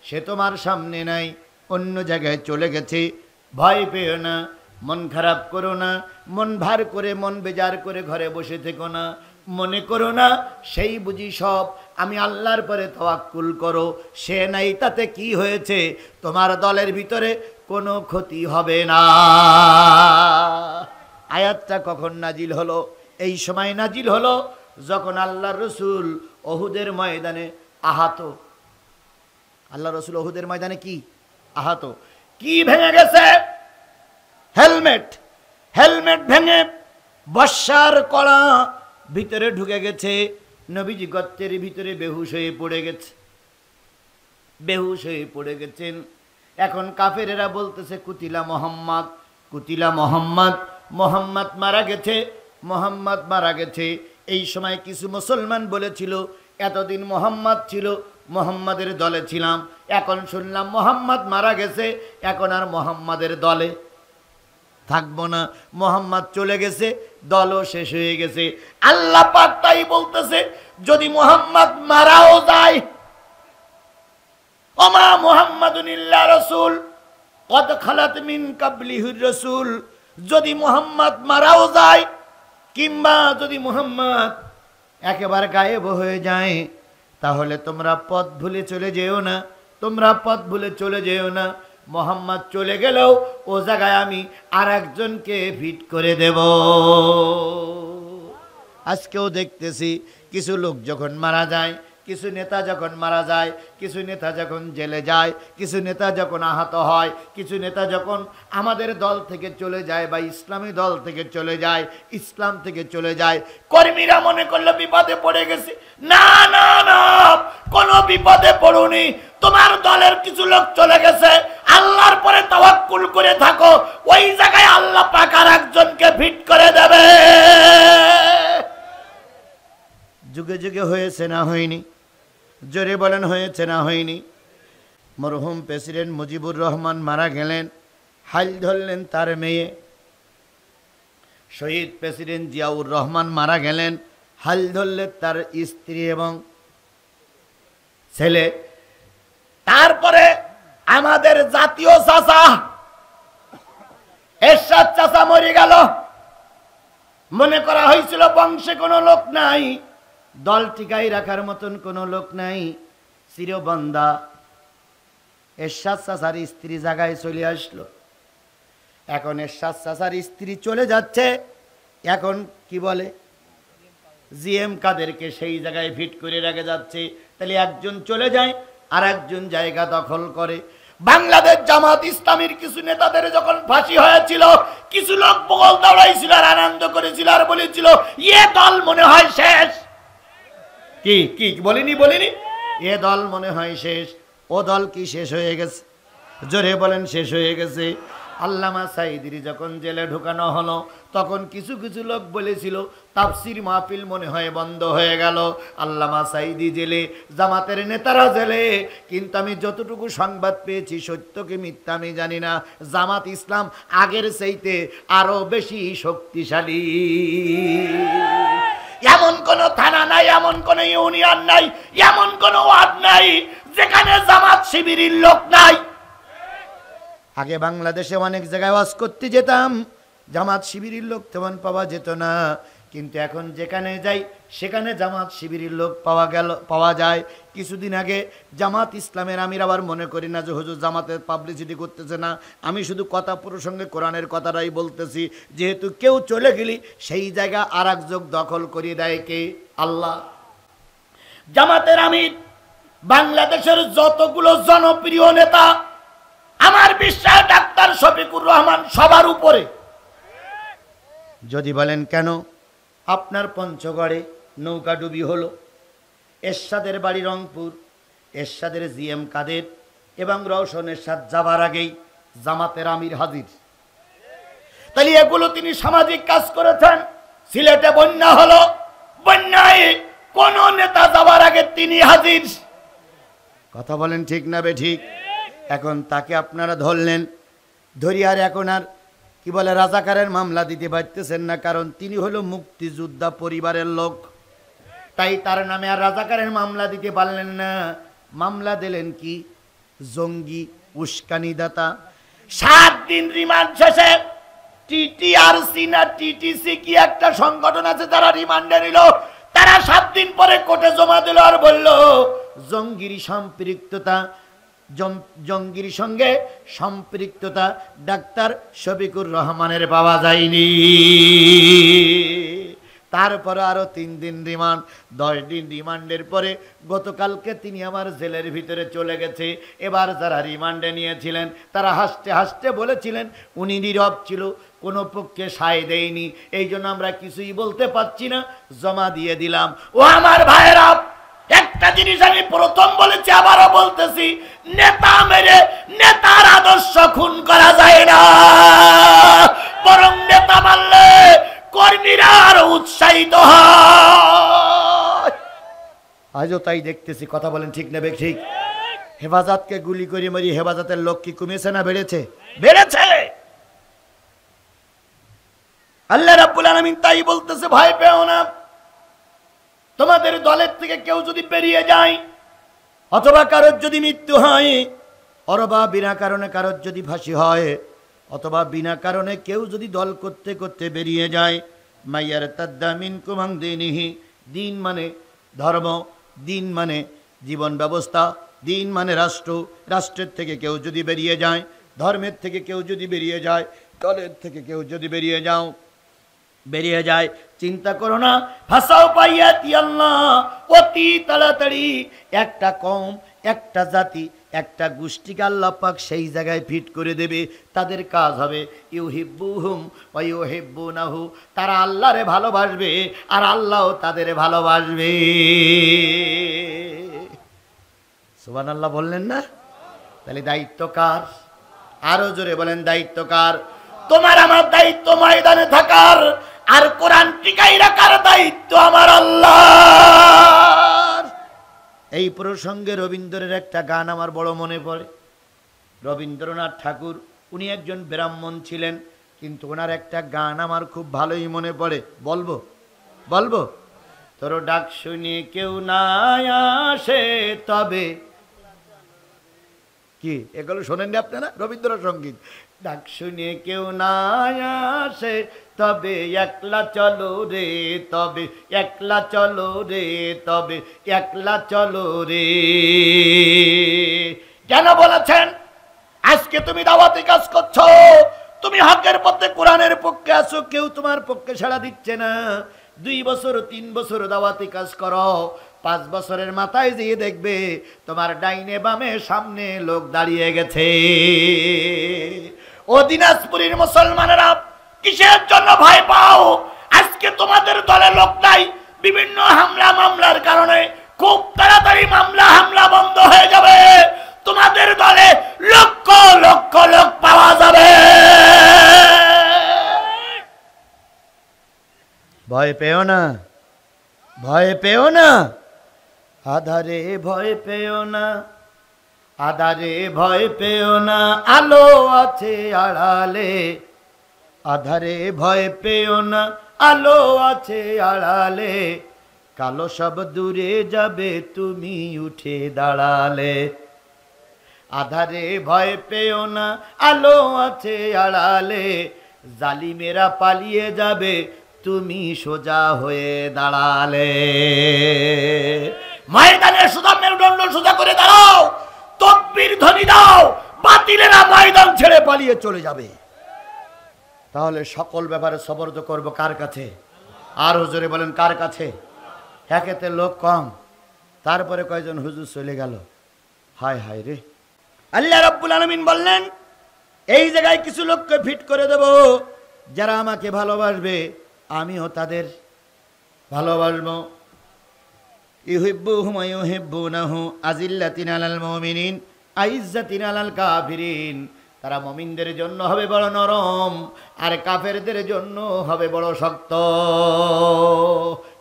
সে তোমার সামনে নাই, অন্য জায়গায় চলে গেছে, ভয় পেও না, মন খারাপ করো না, মন ভার করে, মন বেজার করে ঘরে বসে থেকো না। মনে করো না সেই বুঝি সব, আমি আল্লাহর পরে তাওয়াক্কুল করো, সে নাই তাতে কি হয়েছে, তোমার দলের ভিতরে কোনো ক্ষতি হবে না। আয়াতটা কখন নাজিল হলো? এই সময় নাজিল হলো যখন আল্লাহর রসুল ওহুদের ময়দানে আহত। আল্লাহ রসুল ওহুদের ময়দানে কি আহত? কি ভেঙে গেছে? হেলমেট। হেলমেট ভেঙে বর্ষার কড়া ভিতরে ঢুকে গেছে। নবীজি গর্তের ভিতরে বেহুশ হয়ে পড়ে গেছে, বেহুশ হয়ে পড়ে গেছেন। এখন কাফেরেরা বলতেছে কুতিলা মোহাম্মদ, কুতিলা মোহাম্মদ, মোহাম্মদ মারা গেছে, মোহাম্মদ মারা গেছে। এই সময় কিছু মুসলমান বলেছিল এতদিন মোহাম্মদ ছিল, মোহাম্মদের দলে ছিলাম, এখন শুনলাম মোহাম্মদ মারা গেছে, এখন আর মোহাম্মদের দলে থাকবো না, মোহাম্মদ চলে গেছে, দলও শেষ হয়ে গেছে। আল্লাহ পাক তাই বলতেছে যদি মোহাম্মদ মারাও যায়, ওমা মুহাম্মাদুন ইল্লা রাসূল কদ খালাত মিন কাবলিহির রাসূল, যদি মুহাম্মদ মারাও যায়, কিংবা যদি মুহাম্মদ একেবারে গায়েব হয়ে যায়, তাহলে তোমরা পথ ভুলে চলে যেও না, তোমরা পথ ভুলে চলে যেও না। মুহাম্মদ চলে গেলেও ও জায়গায় আমি আর একজনকে ফিট করে দেব। আজকেও দেখতেছি কিছু লোক যখন মারা যায়, কিছু নেতা যখন মারা যায়, কিছু নেতা যখন জেলে যায়, কিছু নেতা যখন আহত হয়, কিছু নেতা যখন আমাদের দল থেকে চলে যায় বা ইসলামী দল থেকে চলে যায়, ইসলাম থেকে চলে যায়, কর্মীরা মনে করলো বিপদে পড়ে গেছে। না না না, কোনো বিপদে পড়ুনি, তোমার দলের কিছু লোক চলে গেছে, আল্লাহর পরে তাওয়াক্কুল করে থাকো, ওই জায়গায় আল্লাহ পাক আর একজনকে ফিট করে দেবে। যুগে যুগে হয়েছে না হয়নি? জোরে বলেন হয়েছে না হয়নি? মরহুম প্রেসিডেন্ট মুজিবুর রহমান মারা গেলেন, হাল ধরলেন তার মেয়ে, শহীদ প্রেসিডেন্ট জিয়াউর রহমান মারা গেলেন, হাল ধরলেন তার স্ত্রী এবং ছেলে। তারপরে আমাদের জাতীয় চাচা এরশাদ চাচা মরে গেল। মনে করা হয়েছিল বংশে কোনো লোক নাই, দল টিকাই রাখার মতন কোনো লোক নাই, চিরবন্দা। এরশাদ চাচার স্ত্রী জায়গায় চলে আসলো। এখন এরশাদ চাচার স্ত্রী চলে যাচ্ছে, এখন কি বলে জিএম কাদেরকে সেই জায়গায় ফিট করে রেখে যাচ্ছে। তাহলে একজন চলে যায় আর একজন জায়গা দখল করে। বাংলাদেশ জামাত ইসলামীর কিছু নেতাদের যখন ফাঁসি হয়েছিল, কিছু লোক বল দৌড়াইছিল আর আনন্দ করেছিল আর বলেছিল এ দল মনে হয় শেষ। কি কি বলিনি এ দল মনে হয় শেষ। ও দল কি শেষ হয়ে গেছে? জোরে বলেন শেষ হয়ে গেছে। আল্লামা সাঈদীর যখন জেলে ঢুকানো হলো, তখন কিছু কিছু লোক বলেছিল তাফসির মাহফিল মনে হয় বন্ধ হয়ে গেল, আল্লামা সাঈদী জেলে, জামাতের নেতারা জেলে। কিন্তু আমি যতটুকু সংবাদ পেয়েছি, সত্য কি মিথ্যা আমি জানি না, জামাত ইসলাম আগের চাইতে আরো বেশি শক্তিশালী। এমন কোন থানা নাই, এমন কোন ইউনিয়ন নাই, এমন কোন ওয়ার্ড নাই যেখানে জামাত শিবিরের লোক নাই। আগে বাংলাদেশে অনেক জায়গায় ওয়াজ করতে যেতাম, জামাত শিবিরের লোক তেমন পাওয়া যেত না। কিন্তু এখন যেখানে যাই সেখানে জামাত শিবিরের লোক পাওয়া যায়। কিছুদিন আগে জামাত ইসলামের আমির আবার মনে করি না যে হুজুর জামাতের পাবলিসিটি করতেছে না, আমি শুধু কথা প্রসঙ্গে কোরআনের কথাটাই বলতেছি। যেহেতু কেউ চলে গেলি সেই জায়গা আর একজন দখল করিয়ে দেয় কে? আল্লাহ। জামাতের আমির বাংলাদেশের যতগুলো জনপ্রিয় নেতা, আমার বিশ্বাস ডাক্তার শফিকুর রহমান সবার উপরে। যদি বলেন কেন? আপনার পঞ্চগড়ে নৌকাডুবি হলো, এরশাদের বাড়ি রংপুর, এরশাদের জিএম কাদের এবং রওশন এরশাদ যাবার আগেই জামাতের আমির হাজির। তাহলে এগুলো তিনি সামাজিক কাজ করেছেন। সিলেটে বন্যা হলো, বন্যায় কোন নেতা যাবার আগে তিনি হাজির। কথা বলেন ঠিক না বে ঠিক? এখন তাকে আপনারা ধরলেন, ধরি আর এখন আর কি বলে রাজাকারের মামলা দিতে পারতেছেন না, কারণ তিনি হলো মুক্তিযোদ্ধা পরিবারের লোক, তাই তার নামে আর রাজাকারের মামলা দিতে পারলেন না। মামলা দিলেন কি? জঙ্গি উস্কানিদাতা। 7 দিন রিমান্ড শেষে টিটিআরসি না টিটিসি কি একটা সংগঠন আছে, তারা রিমান্ডে নিল। তারা 7 দিন পরে কোর্টে জমা দিল আর বলল জঙ্গির সম্পৃক্ততা, জঙ্গির সঙ্গে সম্পৃক্ততা ডাক্তার শফিকুর রহমানের পাওয়া যায়নি। তারপরে আরো 3 দিন রিমান্ড, 10 দিন রিমান্ডের পরে গতকালকে তিনি আমার জেলের ভিতরে চলে গেছে। এবার যারা রিমান্ডে নিয়েছিলেন তারা হাসতে হাসতে বলেছিলেন উনি নীরব ছিল, কোনো পক্ষে সায় দেয়নি, এই জন্য আমরা কিছুই বলতে পারছি না, জমা দিয়ে দিলাম। ও আমার ভাইয়েরা, একটা জিনিস আমি প্রথম বলেছি আবারও বলতেছি, নেতা মেরে নেতার আদর্শ খুন করা যায় না, বরং নেতা মারলে কর্মীরা আরো উৎসাহিত হয়। আজও তাই দেখতেছি। কথা বলেন ঠিক না ঠিক? হেফাজতকে গুলি করে মারি হেফাজতের লোক কি কমেছে না বেড়েছে? বেড়েছে। আল্লাহ রাব্বুল আলামিন তাই বলতেছে, ভয় পেও না। তোমাদের দলের থেকে কেউ যদি বেরিয়ে যায়, অথবা কারোর যদি মৃত্যু হয়, অথবা বিনা কারণে কারোর যদি ফাঁসি হয়, অথবা বিনা কারণে কেউ যদি দল করতে করতে বেরিয়ে যায়, মাইয়ার তাদ্দা মিনকুম আন দীনিহি, দিন মানে ধর্ম, দিন মানে জীবন ব্যবস্থা, দিন মানে রাষ্ট্র, রাষ্ট্রের থেকে কেউ যদি বেরিয়ে যায়, ধর্মের থেকে কেউ যদি বেরিয়ে যায়, দলের থেকে কেউ যদি বেরিয়ে যায়, চিন্তা করো না, ফাসাও পাইয়াতি আল্লাহ, অতি তাড়াতাড়ি একটা কওম, একটা জাতি, একটা গোষ্ঠীকে আল্লাহ পাক সেই জায়গায় ফিট করে দেবে। তাদের কাজ হবে ইউহিব্বুহুম ওয়া ইউহিব্বুনাহু, তারা আল্লাহরে ভালোবাসবে আর আল্লাহও তাদের ভালোবাসবে। সুবহানাল্লাহ বললেন না? তাহলে দায়িত্ব কার? আরো জোরে বলেন, দায়িত্ব কার? তোমার আমার দায়িত্ব ময়দানে থাকার, আর কোরআন টিকাই রাখার দায়িত্ব আমার আল্লাহর। এই প্রসঙ্গে রবীন্দ্রের একটা গান আমার বড় মনে পড়ে। রবীন্দ্রনাথ ঠাকুর, উনি একজন ব্রাহ্মণ ছিলেন, কিন্তু ওনার একটা গান আমার খুব ভালোই মনে পড়ে, বলবো বলবো? তোর ডাক শুনে কেউ না আসে তবে, কি এগুলো শোনেননি আপনারা? রবীন্দ্রসঙ্গীত। ডাক শুনে কেউ না আসে তবে একলা চলো রে, তবে একলা চলো রে, তবে একলা চলো রে। কেন বলেছেন? আজকে তুমি দাওয়াতি কাজ করছো, তুমি হকের পথে কোরআনের পক্ষে আছো, কেউ তোমার পক্ষে সাড়া দিচ্ছে না। 2 বছর 3 বছর দাওয়াতি কাজ করো, 5 বছরের মাথায় যেয়ে দেখবে তোমার ডাইনে বামে সামনে লোক দাঁড়িয়ে গেছে। ও দিনাজপুরের মুসলমানেরা, কিসের জন্য ভয় পাও? আজকে তোমাদের দলে লোক নাই, বিভিন্ন হামলা মামলার কারণে খুব তাড়াতাড়ি মামলা হামলা বন্ধ হয়ে যাবে, তোমাদের দলে লক্ষ লক্ষ লোক পাওয়া যাবে। ভয় পেও না, ভয় পেও না, আধারে ভয় পেও না, আধারে ভয় পেও না, আলো আছে আড়ালে। আধারে ভয় পেও না, আলো আছে আড়ালে, কালো সব দূরে যাবে তুমি উঠে দাঁড়ালে। আধারে ভয় পেও না, আলো আছে আড়ালে, জালিমেরা পালিয়ে যাবে তুমি সোজা হয়ে দাঁড়ালে। ময়দানে সোজা মেরুদণ্ড সোজা করে দাঁড়াও, তাকবীর ধ্বনি দাও, বাতিলেরা ময়দান ছেড়ে পালিয়ে চলে যাবে। তাহলে সকল ব্যাপারে সবর্দ করব কার কাছে? আর হুজুরে বলেন কার কাছে? একেতে লোক কম, তারপরে কয়জন হুজুর চলে গেল। হায় হায় রে। আল্লাহ রাব্বুল আলামিন বললেন, এই জায়গায় কিছু লোককে ফিট করে দেব, যারা আমাকে ভালোবাসবে আমিও তাদের ভালোবাসবো। ইউহিব্বুহুম ওয়া ইউহিব্বুনাহু আযিল্লাতিন আলাল মুমিনিন আইজ্জাতিন আলাল কাফিরিন। তারা মুমিনদের জন্য হবে বড় নরম, আর কাফেরদের জন্য হবে বড় শক্ত।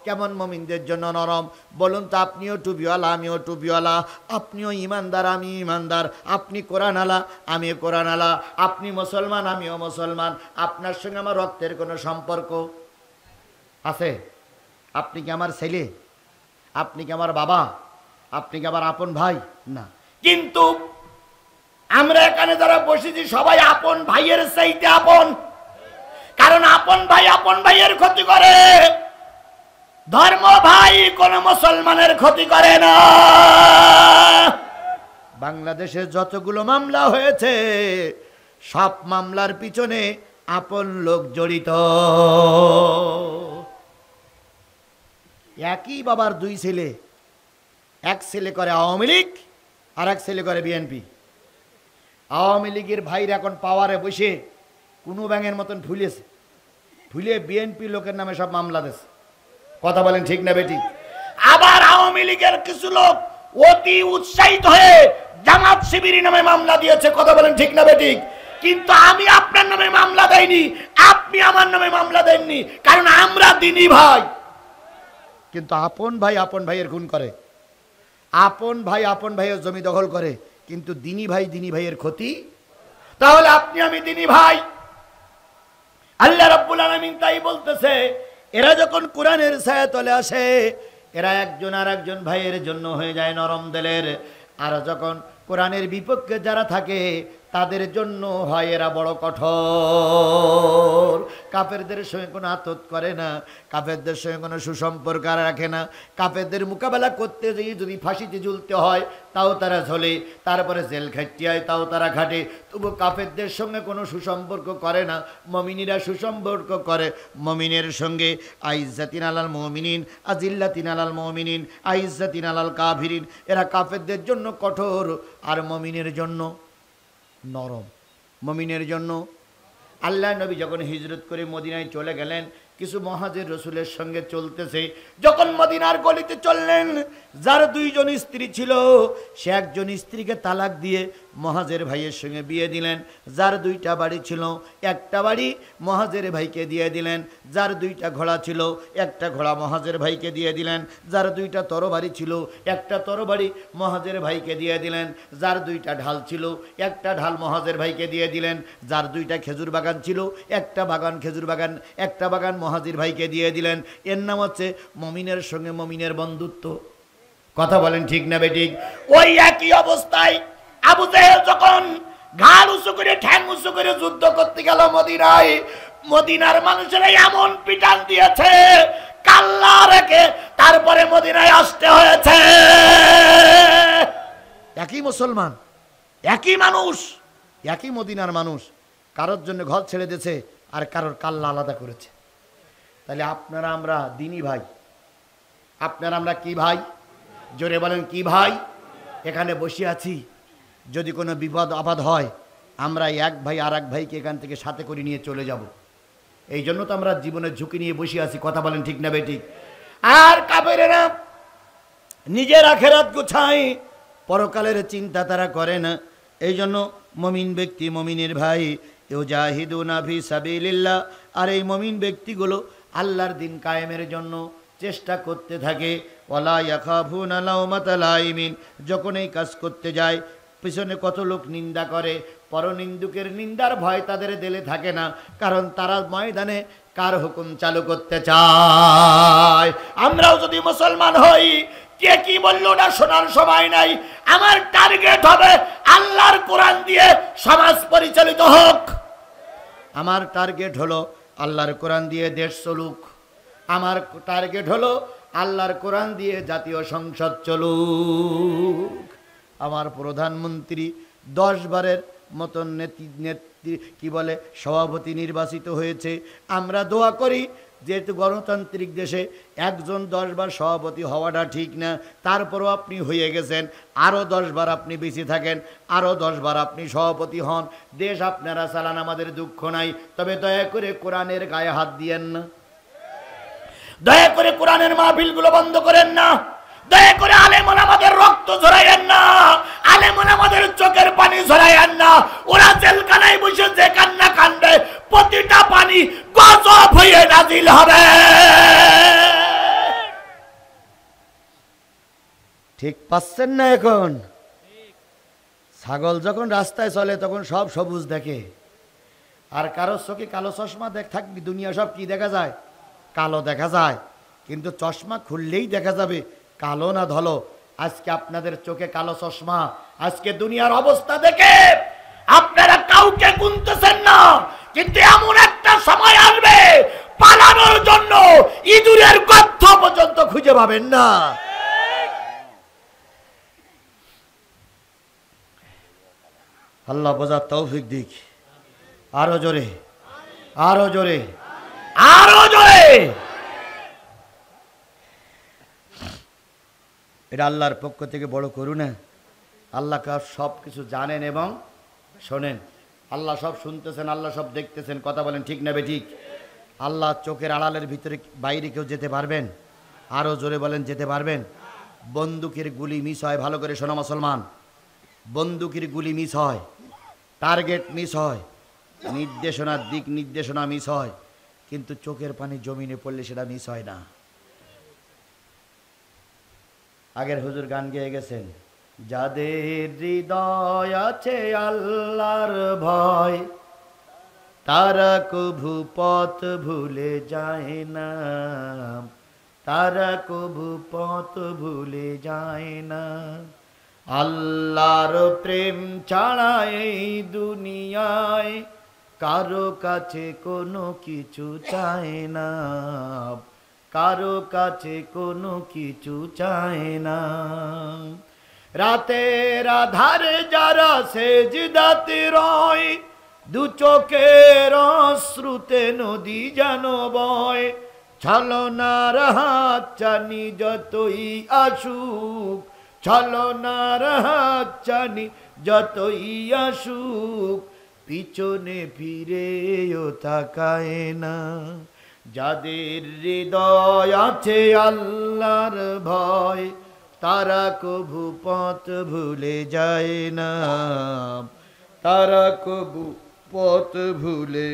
কেমন মুমিনদের জন্য নরম বলুন তো? আপনিও টুপিওয়ালা আমিও টুপিওয়ালা, আপনিও ইমানদার আমি ইমানদার, আপনি কোরআন আলা আমি কোরআন আলা, আপনি মুসলমান আমিও মুসলমান। আপনার সঙ্গে আমার রক্তের কোনো সম্পর্ক আছে? আপনি কি আমার ছেলে? আপনি কি আমার বাবা? আপনি কি আমার আপন ভাই? না। কিন্তু আমরা এখানে যারা বসেছি সবাই আপন ভাইয়ের চাইতে আপন, কারণ আপন ভাই আপন ভাইয়ের ক্ষতি করে, ধর্ম ভাই কোন মুসলমানের ক্ষতি করে না। বাংলাদেশে যতগুলো মামলা হয়েছে সব মামলার পিছনে আপন লোক জড়িত। একই বাবার 2 ছেলে, এক ছেলে করে আওয়ামী লীগ আর এক ছেলে করে বিএনপি। আওয়ামী লীগের ভাইরা এখন পাওয়ারে বসে কোনো ব্যাঙের মতন ফুলেছে, ফুলে বিএনপি লোকের নামে সব মামলা দিয়েছে। কথা বলেন ঠিক না বেটি? আবার আওয়ামী লীগের কিছু লোক অতি উৎসাহিত হয়ে জামাত শিবির নামে মামলা দিয়েছে। কথা বলেন ঠিক না বেটি? কিন্তু আমি আপনার নামে মামলা দেইনি, আপনি আমার নামে মামলা দেননি, কারণ আমরা দিনী ভাই। কিন্তু আপন ভাই আপন ভাইয়ের খুন করে, আপন ভাই আপন ভাইয়ের জমি দখল করে, কিন্তু দিনী ভাই দিনী ভাইয়ের ক্ষতি। তাহলে আপনি আমি দিনী ভাই। আল্লাহ রাব্বুল আলামিন তাই বলতেছে, এরা যখন কোরআনের ছায়াতলে আসে এরা একজন আর একজন ভাইয়ের জন্য হয়ে যায় নরম দিলের, আর যখন কোরআনের বিপক্ষে যারা থাকে তাদের জন্য হয় এরা বড় কঠোর। কাফেরদের সঙ্গে কোনো আতত করে না, কাফেরদের সঙ্গে কোনো সুসম্পর্ক রাখে না। কাফেরদের মোকাবেলা করতে গিয়ে যদি ফাঁসিতে ঝুলতে হয় তাও তারা ঝোলে, তারপরে জেল খাটতে হয় তাও তারা খাটে, তবু কাফেরদের সঙ্গে কোনো সুসম্পর্ক করে না। মুমিনীরা সুসম্পর্ক করে মুমিনের সঙ্গে। আইজ্জাতিন আলাল মুমিনিন আজিল্লাতিন আলাল মুমিনিন আইজ্জাতিন আলাল কাফিরিন। এরা কাফেরদের জন্য কঠোর আর মুমিনের জন্য নরম। মুমিনের জন্য আল্লাহ নবী যখন হিজরত করে মদিনায় চলে গেলেন, কিছু মুহাজির রাসূলের সঙ্গে চলতেছে, যখন মদিনার গলিতে চললেন, যার 2 জন স্ত্রী ছিল সে একজন স্ত্রীকে তালাক দিয়ে মহাজের ভাইয়ের সঙ্গে বিয়ে দিলেন। যার 2টা বাড়ি ছিল, একটা বাড়ি মহাজের ভাইকে দিয়ে দিলেন। যার 2টা ঘোড়া ছিল, একটা ঘোড়া মহাজের ভাইকে দিয়ে দিলেন। যার 2টা তরবারি ছিল, একটা তরবারি মহাজের ভাইকে দিয়ে দিলেন। যার 2টা ঢাল ছিল, একটা ঢাল মহাজের ভাইকে দিয়ে দিলেন। যার 2টা খেজুর বাগান ছিল, একটা বাগান মহাজের ভাইকে দিয়ে দিলেন। এর নাম হচ্ছে মমিনের সঙ্গে মমিনের বন্ধুত্ব। কথা বলেন ঠিক না বেঠিক? ওই একই অবস্থায় আবু জেহেল যখন ঘাড় উঁচু করে ঠ্যাং উঁচু করে যুদ্ধ করতে গেল মদিনায়, মদিনার মানুষেরা এমন পিটান দিয়েছে, কাল্লা রেখে তারপরে মদিনায় আসতে হয়েছে। একই মুসলমান, একই মানুষ, একই মদিনার মানুষ, কারোর জন্য ঘর ছেড়ে দিয়েছে আর কারোর কাল্লা আলাদা করেছে। তাহলে আপনারা আমরা দিনী ভাই, আপনারা আমরা কি ভাই? জোরে বলেন কি ভাই? এখানে বসে আছি, যদি কোনো বিপদ আপদ হয় আমরা এক ভাই আর এক ভাইকে এখান থেকে সাথে করে নিয়ে চলে যাব। এই জন্য তো আমরা জীবনের ঝুঁকি নিয়ে বসে আছি। কথা বলেন ঠিক না বেঠিক? আর কাফেরেরা নিজের আখেরাত গোছায়, পরকালের চিন্তা তারা করে না। এই জন্য মমিন ব্যক্তি, মমিনের ভাই, ইউজাহিদুনা ফি সাবিলিল্লাহ, আর এই মমিন ব্যক্তিগুলো আল্লাহর দিন কায়েমের জন্য চেষ্টা করতে থাকে। ওয়ালা ইয়াখাফুনা লাউমাতা লাইমিন, যখন এই কাজ করতে যায় পিছনে কত লোক নিন্দা করে, পরনিন্দুকের নিন্দার ভয় তাদের দিলে থাকে না, কারণ তারা ময়দানে কার হুকুম চালু করতে চায়। আমরাও যদি মুসলমান হই, কে কি বললো না শোনার সময় নাই। আমার টার্গেট হবে আল্লাহর কোরআন দিয়ে সমাজ পরিচালিত হোক। আমার টার্গেট হলো আল্লাহর কোরআন দিয়ে দেশ চলুক। আমার টার্গেট হলো আল্লাহর কোরআন দিয়ে জাতীয় সংসদ চলুক। আমার প্রধানমন্ত্রী 10 বারের মতন নেত্রী কি বলে সভাপতি নির্বাচিত হয়েছে। আমরা দোয়া করি, যেহেতু গণতান্ত্রিক দেশে একজন 10 বার সভাপতি হওয়াটা ঠিক না, তারপরও আপনি হয়ে গেছেন, আরও 10 বার আপনি বেঁচে থাকেন, আরও 10 বার আপনি সভাপতি হন, দেশ আপনারা চালান, আমাদের দুঃখ নাই। তবে দয়া করে কোরআনের গায়ে হাত দিয়েন না, দয়া করে কোরআনের মাহফিলগুলো বন্ধ করেন না, দয়া করে আলেম ওলামাদের রক্ত ঝরাইয়েন না, আলেম ওলামাদের চোখের পানি ঝরাইয়েন না। ওরা জেলখানায় বসে যে কান্না কান্দে, প্রতিটা পানি গজব হয়ে নাজিল হবে। ঠিক পাচ্ছেন না? এখন ছাগল যখন রাস্তায় চলে তখন সব সবুজ দেখে, আর কারোর চোখে কালো চশমা থাকবি, দুনিয়া সব কি দেখা যায়? কালো দেখা যায়। কিন্তু চশমা খুললেই দেখা যাবে কালো না ধলো। আজকে আপনাদের চোখে কালো চশমা, আজকে দুনিয়ার অবস্থা দেখে আপনারা কাউকে গুনতেছেন না, কিন্তু এমন একটা সময় আসবে পালানোর জন্য ইঁদুরের গর্ত পর্যন্ত খুঁজে পাবেন না। আল্লাহ বোঝার তৌফিক দিক। আরো জোরে, আরো জোরে, আরো জোরে। এটা আল্লাহর পক্ষ থেকে বড় করুণা। আল্লাহ সব কিছু জানেন এবং শোনেন। আল্লাহ সব শুনতেছেন, আল্লাহ সব দেখতেছেন। কথা বলেন ঠিক না বেঠিক? আল্লাহ চোখের আড়ালের ভিতরে বাইরে কেউ যেতে পারবেন? আরও জোরে বলেন, যেতে পারবেন? বন্দুকের গুলি মিস হয়, ভালো করে শোনা মুসলমান, বন্দুকের গুলি মিস হয়, টার্গেট মিস হয়, নির্দেশনার দিক নির্দেশনা মিস হয়, কিন্তু চোখের পানি জমিনে পড়লে সেটা মিস হয় না। আগের হুজুর গান গেয়ে গেছেন, যাদের হৃদয় আছে আল্লাহর ভয়, তারা কভু পথ ভুলে যায় না, তারা কভু পথ ভুলে যায় না। আল্লাহর প্রেম ছাড়া এই দুনিয়ায় কারো কাছে কোনো কিছু চায় না, কারো কাছে কোনো কিছু চায় না। রাতের আধারে যারা সেজদাতে রয়, দু চোখের অশ্রুতে নদী যেন বয়, ছলনার হাত চানি যতই আসুক, ছলনার হাত চানি যতই আসুক, পিছনে ফিরেও তাকায় না। যাদের হৃদয় আছে আল্লাহর ভয়, তারা কভু পথ ভুলে যায় না, তারা কভু পথ ভুলে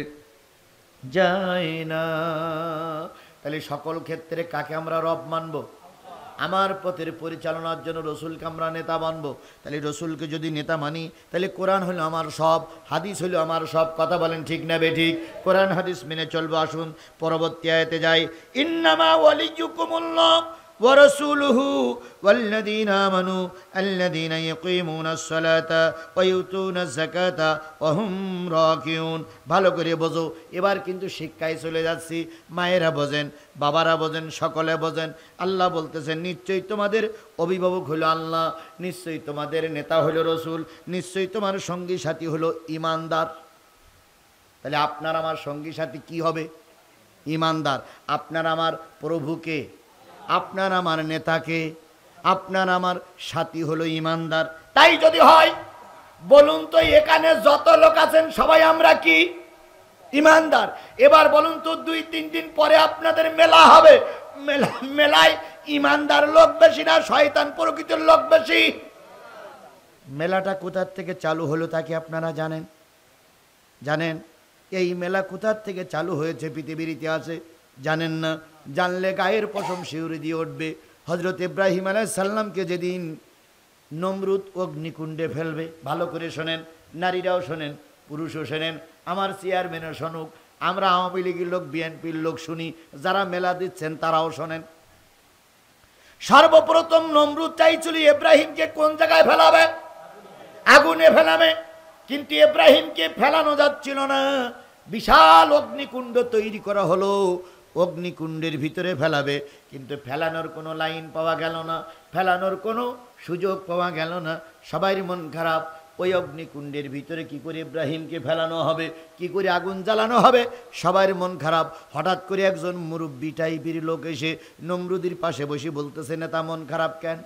যায় না। তাহলে সকল ক্ষেত্রে কাকে আমরা রব মানব? আমার পথের পরিচালনার জন্য রসুলকে আমরা নেতা মানব। তাহলে রসুলকে যদি নেতা মানি, তাহলে কোরআন হলো আমার সব, হাদিস হলো আমার সব। কথা বলেন ঠিক না বেঠিক? কোরআন হাদিস মেনে চলবো। আসুন পরবর্তী আয়াতে যাই। ইন্নামা ওয়ালিয়ুকুমুল্লাহ ওয়া রাসূলুহু ওয়াল্লাযীনা আমানু আল্লাযীনা ইয়াকিমুনাস সালাতা ওয়া ইউতুনাজ যাকাতা ওয়া হুম রাকিউন। ভালো করে বোঝো। এবার কিন্তু শিক্ষায় চলে যাচ্ছি। মায়েরা বোঝেন, বাবারা বোঝেন, সকলে বোঝেন। আল্লাহ বলতেছেন, নিশ্চয়ই তোমাদের অভিভাবক হলো আল্লাহ, নিশ্চয়ই তোমাদের নেতা হলো রসুল, নিশ্চয়ই তোমার সঙ্গী সাথী হলো ইমানদার। তাহলে আপনার আমার সঙ্গী সাথী কি হবে? ইমানদার। আপনার আমার প্রভুকে, আপনার আমার নেতাকে, আপনার আমার সাথী হলো ইমানদার। তাই যদি হয়, বলুন তো এখানে যত লোক আছেন সবাই আমরা কি ইমানদার? এবার বলুন তো 2-3 দিন পরে আপনাদের মেলা হবে, মেলায় ইমানদার লোক বেশি না শয়তান প্রকৃতির লোক বেশি? মেলাটা কোথার থেকে চালু হলো তা কি আপনারা জানেন? জানেন এই মেলা কোথার থেকে চালু হয়েছে পৃথিবীর ইতিহাসে? জানেন না? জানলে গায়ের পশম শিউরে দিয়ে উঠবে। হযরত ইব্রাহিম আলাইহিস সালামকে যেদিন নমরুদ অগ্নিকুণ্ডে ফেলবে, ভালো করে শোনেন, নারীরাও শোনেন, পুরুষও শোনেন, আমার চেয়ারম্যানও শুনুক, আমরা আওয়ামী লীগের লোক, বিএনপির লোক শুনি, যারা মেলা দিচ্ছেন তারাও শোনেন। সর্বপ্রথম নমরুদ চাইছিল ইব্রাহিমকে কোন জায়গায় ফেলাবে? আগুনে ফেলাবে। কিন্তু ইব্রাহিমকে ফেলানো যাচ্ছিল না। বিশাল অগ্নিকুণ্ড তৈরি করা হলো, অগ্নিকুণ্ডের ভিতরে ফেলাবে, কিন্তু ফেলানোর কোনো লাইন পাওয়া গেল না, ফেলানোর কোনো সুযোগ পাওয়া গেল না। সবাই মন খারাপ, ওই অগ্নিকুণ্ডের ভিতরে কি করে ইব্রাহিমকে ফেলানো হবে, কি করে আগুন জ্বালানো হবে, সবার মন খারাপ। হঠাৎ করে একজন মুরব্বী টাইপের লোক এসে নমরুদের পাশে বসে বলতেছে, নেতা মন খারাপ কেন?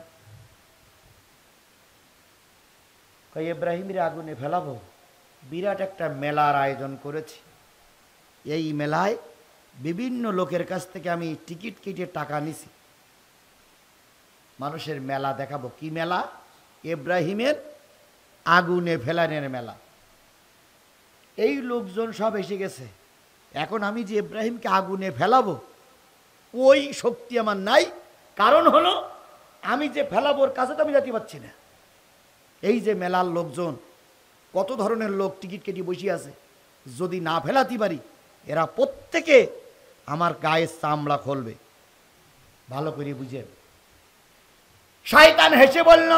কই ইব্রাহিমের আগুনে ফেলাবো, বিরাট একটা মেলার আয়োজন করেছি, এই মেলায় বিভিন্ন লোকের কাছ থেকে আমি টিকিট কেটে টাকা নিছি, মানুষের মেলা দেখাবো। কি মেলা? ইব্রাহিমের আগুনে ফেলানোর মেলা। এই লোকজন সব এসে গেছে। এখন আমি যে ইব্রাহিমকে আগুনে ফেলাবো ওই শক্তি আমার নাই। কারণ হলো আমি যে ফেলাবোর কাছে তো আমি যেতে পারছি না। এই যে মেলার লোকজন, কত ধরনের লোক টিকিট কেটে বসে আছে, যদি না ফেলাতে পারি এরা প্রত্যেকে আমার গায়ের চামড়া খুলবে। ভালো করে বুঝেন। শয়তান হেসে বলল,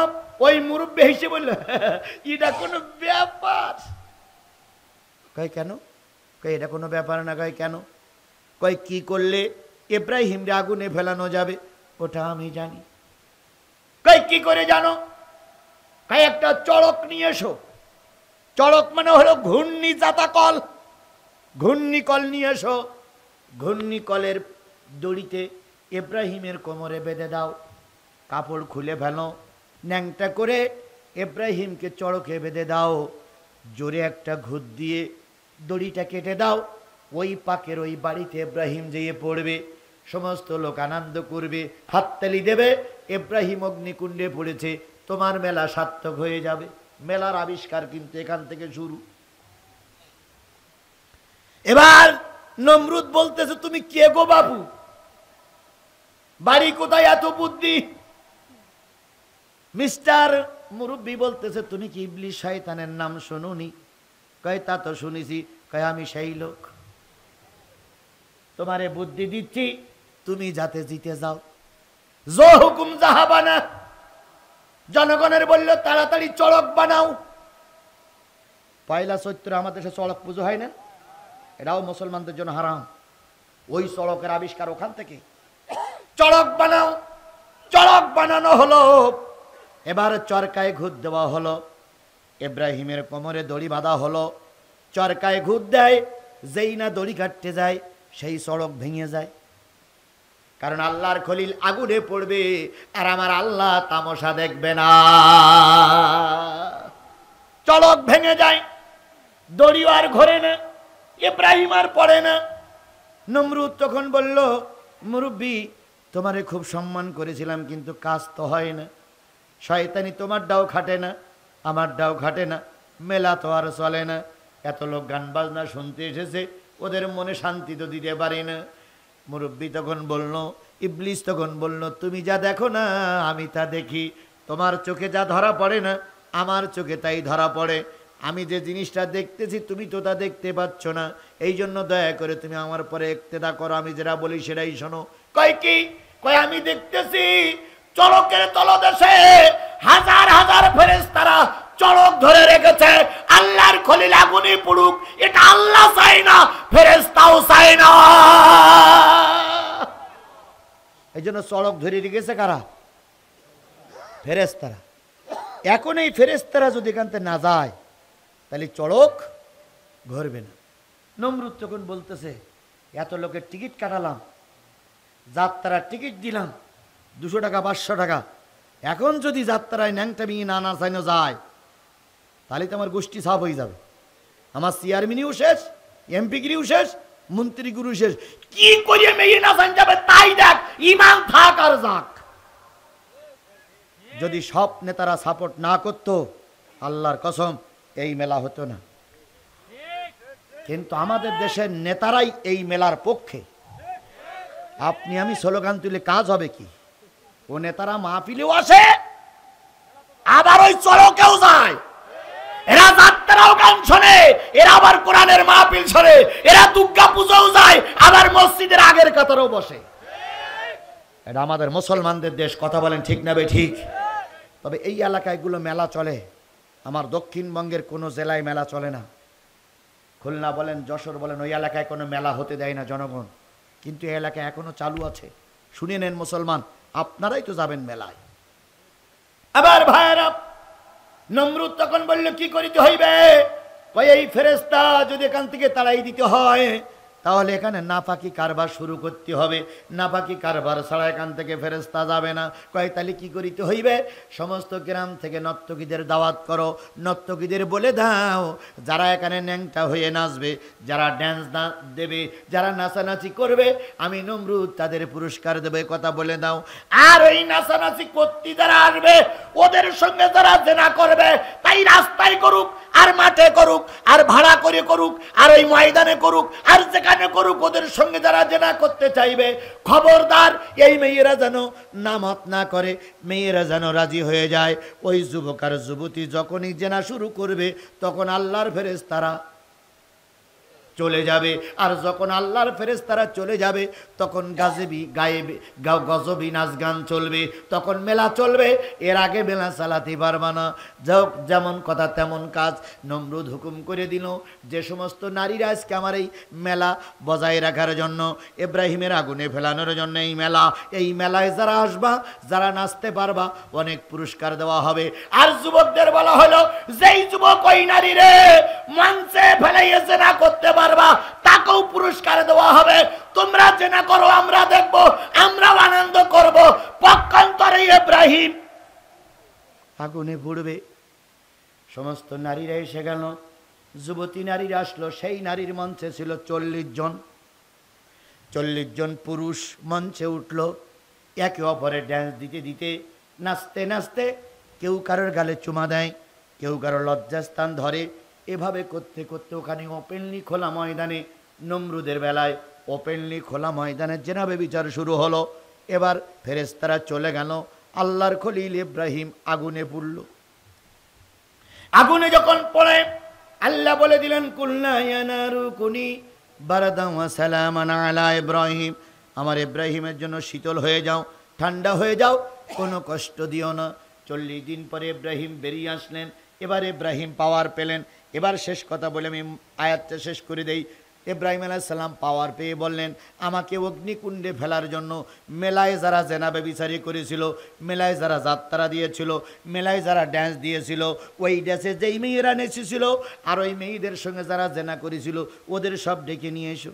ওই মুরব্বী হেসে বলল, এটা কোনো ব্যাপার? কয় কেন? কয় এটা কোনো ব্যাপার না। কয় কেন? কয় কি করলে ইব্রাহিমরে আগুনে ফেলানো যাবে ওটা আমি জানি। কয় কি করে জানো? কয় একটা চড়ক নিয়ে এসো। চড়ক মানে হলো ঘূর্ণি জাতা কল, ঘূর্ণি কল নিয়ে এসো। ঘূর্ণি কলের দড়িতে ইব্রাহিমের কোমরে বেঁধে দাও, কাপড় খুলে ফেলো, ন্যাংটা করে ইব্রাহিমকে চড়কে বেঁধে দাও, জোরে একটা ঘুর দিয়ে দড়িটা কেটে দাও। ওই পাকের ওই বাড়িতে ইব্রাহিম যেয়ে পড়বে, সমস্ত লোক আনন্দ করবে, হাততালি দেবে, ইব্রাহিম অগ্নিকুণ্ডে পড়েছে, তোমার মেলা সার্থক হয়ে যাবে। মেলার আবিষ্কার কিন্তু এখান থেকে শুরু। এবার নমরুদ বলতেছে, তুমি কে গো বাবু, বাড়ি কোথায়, এত বুদ্ধি? মিস্টার মুরব্বী বলতেছে, তুমি কি ইবলিস শয়তানের নাম শুনুনি? কয় তা তো শুনেছি। কয় আমি সেই লোক, তোমারে বুদ্ধি দিচ্ছি, তুমি যাতে জিতে যাও। জো হুকুম জাহাবানা। জনগণের বলল তাড়াতাড়ি চড়ক বানাও। পয়লা চৈত্র আমাদের দেশে চড়ক পুজো হয় না, এটাও মুসলমানদের জন্য হারাম। ওই চড়কের আবিষ্কার ওখান থেকে। চড়ক বানাও। চড়ক বানানো হলো। এবার চরকায় ঘুর দেওয়া হলো, ইব্রাহিমের কোমরে দড়ি বাঁধা হলো। চরকায় ঘুর দেয়, যেই না দড়ি কাটতে যায় সেই চড়ক ভেঙে যায়। কারণ আল্লাহর খলিল আগুনে পড়বে আর আমার আল্লাহ তামাশা দেখবে না। চড়ক ভেঙে যায়, দড়িও আর ঘোরে না, ইব্রাহিম আর পড়ে না। নমরুদ তখন বলল, মুরব্বী তোমারে খুব সম্মান করেছিলাম, কিন্তু কাজ তো হয় না। শয়তানি তোমার ডাও খাটে না, আমার ডাও খাটে না, মেলা তো আর চলে না। এত লোক গান বাজনা শুনতে এসেছে, ওদের মনে শান্তি তো দিতে পারি না। মুরব্বী তখন বলল, ইবলিস তখন বলল, তুমি যা দেখো না আমি তা দেখি। তোমার চোখে যা ধরা পড়ে না আমার চোখে তাই ধরা পড়ে। আমি যে জিনিসটা দেখতেছি তুমি তো তা দেখতে পাচ্ছ না, এই জন্য দয়া করে তুমি আমার পরে ইক্তেদা করো, আমি যেটা বলি সেটাই শোনো। কয় কি? কয় আমি দেখতেছি চড়কের তলদেশে হাজার হাজার ফেরেশতারা চড়ক ধরে রেখেছে। আল্লাহর খলিল আগুনে পুড়ুক, এটা আল্লাহ চায় না, ফেরেশতাও চায় না। এই জন্য চড়ক ধরে রেখেছে কারা? ফেরেশতারা। এখন এই ফেরেশতারা যদি এখানতে না যায় তাহলে চড়ক ঘুরবে না। নমরুদ তখন বলতেছে, এত লোকের টিকিট কাটালাম, যাত্রার টিকিট দিলাম 200 টাকা 500 টাকা, এখন যদি যাত্রায় ন্যাংটা মিয়ে না নাচানো যায় তাহলে তো আমার গোষ্ঠী সাফ হয়ে যাবে। আমার চেয়ারম্যানও শেষ, এমপিগিরিও শেষ, মন্ত্রীগুরু শেষ। কি করিয়ে মেয়ে নাচান যাবে তাই দেখ, ইমান থাক আর যাক। যদি সব নেতারা সাপোর্ট না করতো আল্লাহর কসম এই মেলা হতো না। কিন্তু আমাদের দেশের নেতারাই এই মেলার পক্ষে। আপনি আমি স্লোগান তুলে কাজ হবে কি? ও নেতারা মাহফিলেও আসে, আবার ওই চড়কেও যায়। এরা যাত্রাও গান শোনে, এরা আবার কোরআনের মাহফিল শোনে, এরা দুর্গা পূজাও যায়, আবার মসজিদের আগের কাতারেও বসে। এটা আমাদের মুসলমানদের দেশ, কথা বলেন ঠিক না বে ঠিক? তবে এই এলাকায় গুলো মেলা চলে, আমার দক্ষিণবঙ্গের কোনো জেলায় মেলা চলে না। খুলনা বলেন, যশোর বলেন, ওই এলাকায় কোনো মেলা হতে দেয় না জনগণ, কিন্তু এই এলাকায় এখনো চালু আছে। শুনে নেন মুসলমান, আপনারাই তো যাবেন মেলায়। আবার ভাইয়েরা, নমরুদ তখন বলল, কি করিতে হইবে? এই ফেরেশতা যদি এখান থেকে তাড়াই দিতে হয় তাহলে এখানে নাপাকি কারবার শুরু করতে হবে। নাপাকি কারবার ছাড়া এখান থেকে ফেরেশতা যাবে না। কয় তাহলে কি করিতে হইবে? সমস্ত গ্রাম থেকে নর্তকীদের দাওয়াত করো, নর্তকীদের বলে দাও যারা এখানে ন্যাংটা হয়ে নাচবে, যারা ড্যান্স দেবে, যারা নাচানাচি করবে, আমি নমরুদ তাদের পুরস্কার দেবে, কথা বলে দাও। আর ওই নাচানাচি করতে যারা আসবে ওদের সঙ্গে যারা জেনা করবে, তাই রাস্তায় করুক আর মাঠে করুক আর ভাড়া করে করুক আর ওই ময়দানে করুক আর যেখানে করুক, ওদের সঙ্গে যারা জেনা করতে চাইবে খবরদার এই মেয়েরা যেন নামাত না করে, মেয়েরা যেন রাজি হয়ে যায়। ওই যুবক আর যুবতী যখনই জেনা শুরু করবে তখন আল্লাহর ফেরেশতারা চলে যাবে। আর যখন আল্লাহর ফেরেশতারা চলে যাবে তখন গজবি নাচ গান চলবে, তখন মেলা চলবে। এর আগে মেলা চালাতে পারবা না। যেমন কথা তেমন কাজ। নমরুদ হুকুম করে দিল যে সমস্ত নারীরা আজকে আমার এই মেলা বজায় রাখার জন্য, ইব্রাহিমের আগুনে ফেলানোর জন্য এই মেলায় যারা আসবা, যারা নাচতে পারবা, অনেক পুরস্কার দেওয়া হবে। আর যুবকদের বলা হলো, যেই যুবক ওই নারীরে মঞ্চে ফেলাইয়েছে না করতে পারবা তাকেও পুরস্কার দেওয়া হবে। তোমরা জেনা করো, আমরা দেখব, আমরাও আনন্দ করব। পক্ষান্তরে ইব্রাহিম আগুনে পুড়বে। সমস্ত নারীরা এসে গেল, যুবতী নারীরা আসলো। সেই নারীর মঞ্চে ছিল 40 জন। 40 জন পুরুষ মঞ্চে উঠল। একে অপরে ড্যান্স দিতে দিতে, নাচতে নাচতে, কেউ কারোর গালে চুমা দেয়, কেউ কারোর লজ্জাস্থান ধরে। এভাবে করতে করতে ওখানে ওপেনলি খোলা ময়দানে, নমরুদের বেলায় ওপেনলি খোলা ময়দানের জেনাবে বিচার শুরু হলো। এবার ফেরেশতারা চলে গেল, আল্লাহর খলিল ইব্রাহিম আগুনে পুড়ল। আগুনে যখন পড়ে আল্লাহ বলে দিলেন, কুলনা ইয়া নারু কুনি বারদান ওয়া সালামান আলা ইব্রাহিম, আমার ইব্রাহিমের জন্য শীতল হয়ে যাও, ঠান্ডা হয়ে যাও, কোনো কষ্ট দিও না। 40 দিন পরে ইব্রাহিম বেরিয়ে আসলেন। এবার ইব্রাহিম পাওয়ার পেলেন। এবার শেষ কথা বলে আমি আয়াতটা শেষ করে দেই। ইব্রাহিম আলাইহিস সালাম পাওয়ার পেয়ে বললেন, আমাকে অগ্নিকুণ্ডে ফেলার জন্য মেলায় যারা জেনা ব্যভিচারী করেছিল, মেলায় যারা যাত্রা দিয়েছিল, মেলায় যারা ড্যান্স দিয়েছিল, ওই ড্যান্সে যেই মেয়েরা নেচেছিল আর ওই মেয়েদের সঙ্গে যারা জেনা করেছিল ওদের সব ডেকে নিয়ে এসো।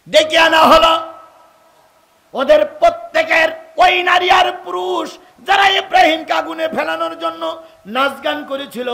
ডেকে আনা হলো। ওদের প্রত্যেকের, ওই নারী আর পুরুষ যারা ইব্রাহিমকে আগুনে ফেলানোর জন্য নাচ গান করেছিল,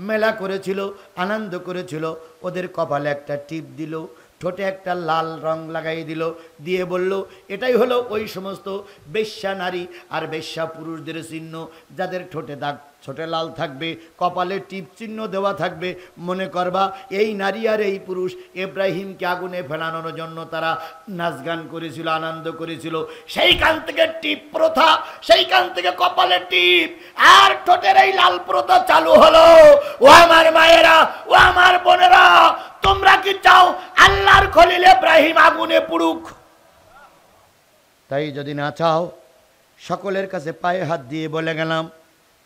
মেলা করেছিল, আনন্দ করেছিল, ওদের কপালে একটা টিপ দিল। ঠোঁটে একটা লাল রং লাগাই দিল, দিয়ে বলল এটাই হলো ওই সমস্ত বেশ্যা নারী আর বেশ্যা পুরুষদের চিহ্ন, যাদের ঠোঁটে দাগ, ঠোঁটে লাল থাকবে, কপালে টিপ চিহ্ন দেওয়া থাকবে। মনে করবা এই নারী আর এই পুরুষ ইব্রাহিমকে আগুনে ফেলানোর জন্য তারা নাচ গান করেছিল, আনন্দ করেছিল। সেইখান থেকে টিপ প্রথা, সেইখান থেকে কপালে টিপ আর ঠোঁটের এই লাল প্রথা চালু হলো। ও আমার মায়েরা, ও আমার বোনেরা, তোমরা কি চাও আল্লাহর খলিল ইব্রাহিম আগুনে পুড়ুক? তাই যদি না চাও, সকলের কাছে পায়ে হাত দিয়ে বলে গেলাম,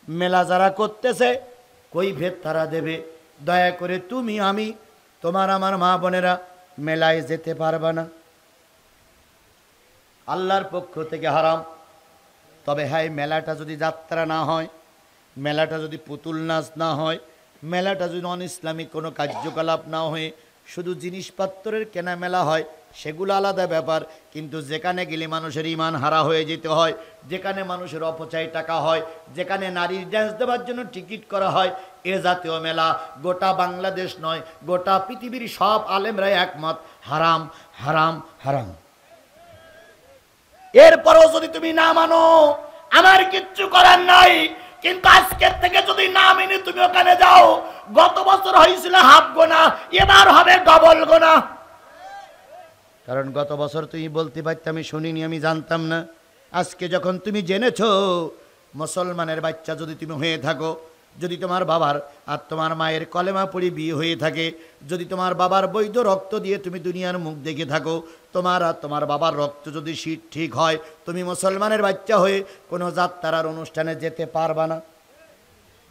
মেলা যারা করতেছে কৈফিয়ত তারা দেবে। দয়া করে তুমি, আমি, তোমার আমার মা বোনেরা মেলায় যেতে পারবা না, আল্লাহর পক্ষ থেকে হারাম। তবে হ্যাঁ, মেলাটা যদি যাত্রা না হয়, মেলাটা যদি পুতুল নাচ না হয়, মেলাটা যদি নন ইসলামিক কোনো কার্যকলাপ না হয়ে শুধু জিনিসপত্রের কেনা মেলা হয়, সেগুলো আলাদা ব্যাপার। কিন্তু যেখানে গেলে মানুষের ইমান হারা হয়ে যেতে হয়, যেখানে মানুষের অপচয় টাকা হয়, যেখানে নারীর ড্যান্স দেওয়ার জন্য টিকিট করা হয়, এ জাতীয় মেলা গোটা বাংলাদেশ নয়, গোটা পৃথিবীর সব আলেমরাই একমত, হারাম, হারাম, হারাম। এরপরও যদি তুমি না মানো, আমার কিচ্ছু করার নাই। কিন্তু আজকের থেকে যদি না মেনে তুমি ওখানে যাও, গত বছর হয়েছিল হাফ গোনা, এবার হবে ডবল গোনা। কারণ গত বছর তুমি বলতে পারতে আমি শুনিনি, আমি জানতাম না। আজকে যখন তুমি জেনেছো, মুসলমানের বাচ্চা যদি তুমি হয়ে থাকো, যদি তোমার বাবার আর তোমার মায়ের কলেমা পড়ি বিয়ে হয়ে থাকে, যদি তোমার বাবার বৈধ রক্ত দিয়ে তুমি দুনিয়ার মুখ দেখে থাকো, তোমার আর তোমার বাবার রক্ত যদি ঠিক হয়, তুমি মুসলমানের বাচ্চা হয়ে কোনো যাত্রার অনুষ্ঠানে যেতে পারবা না।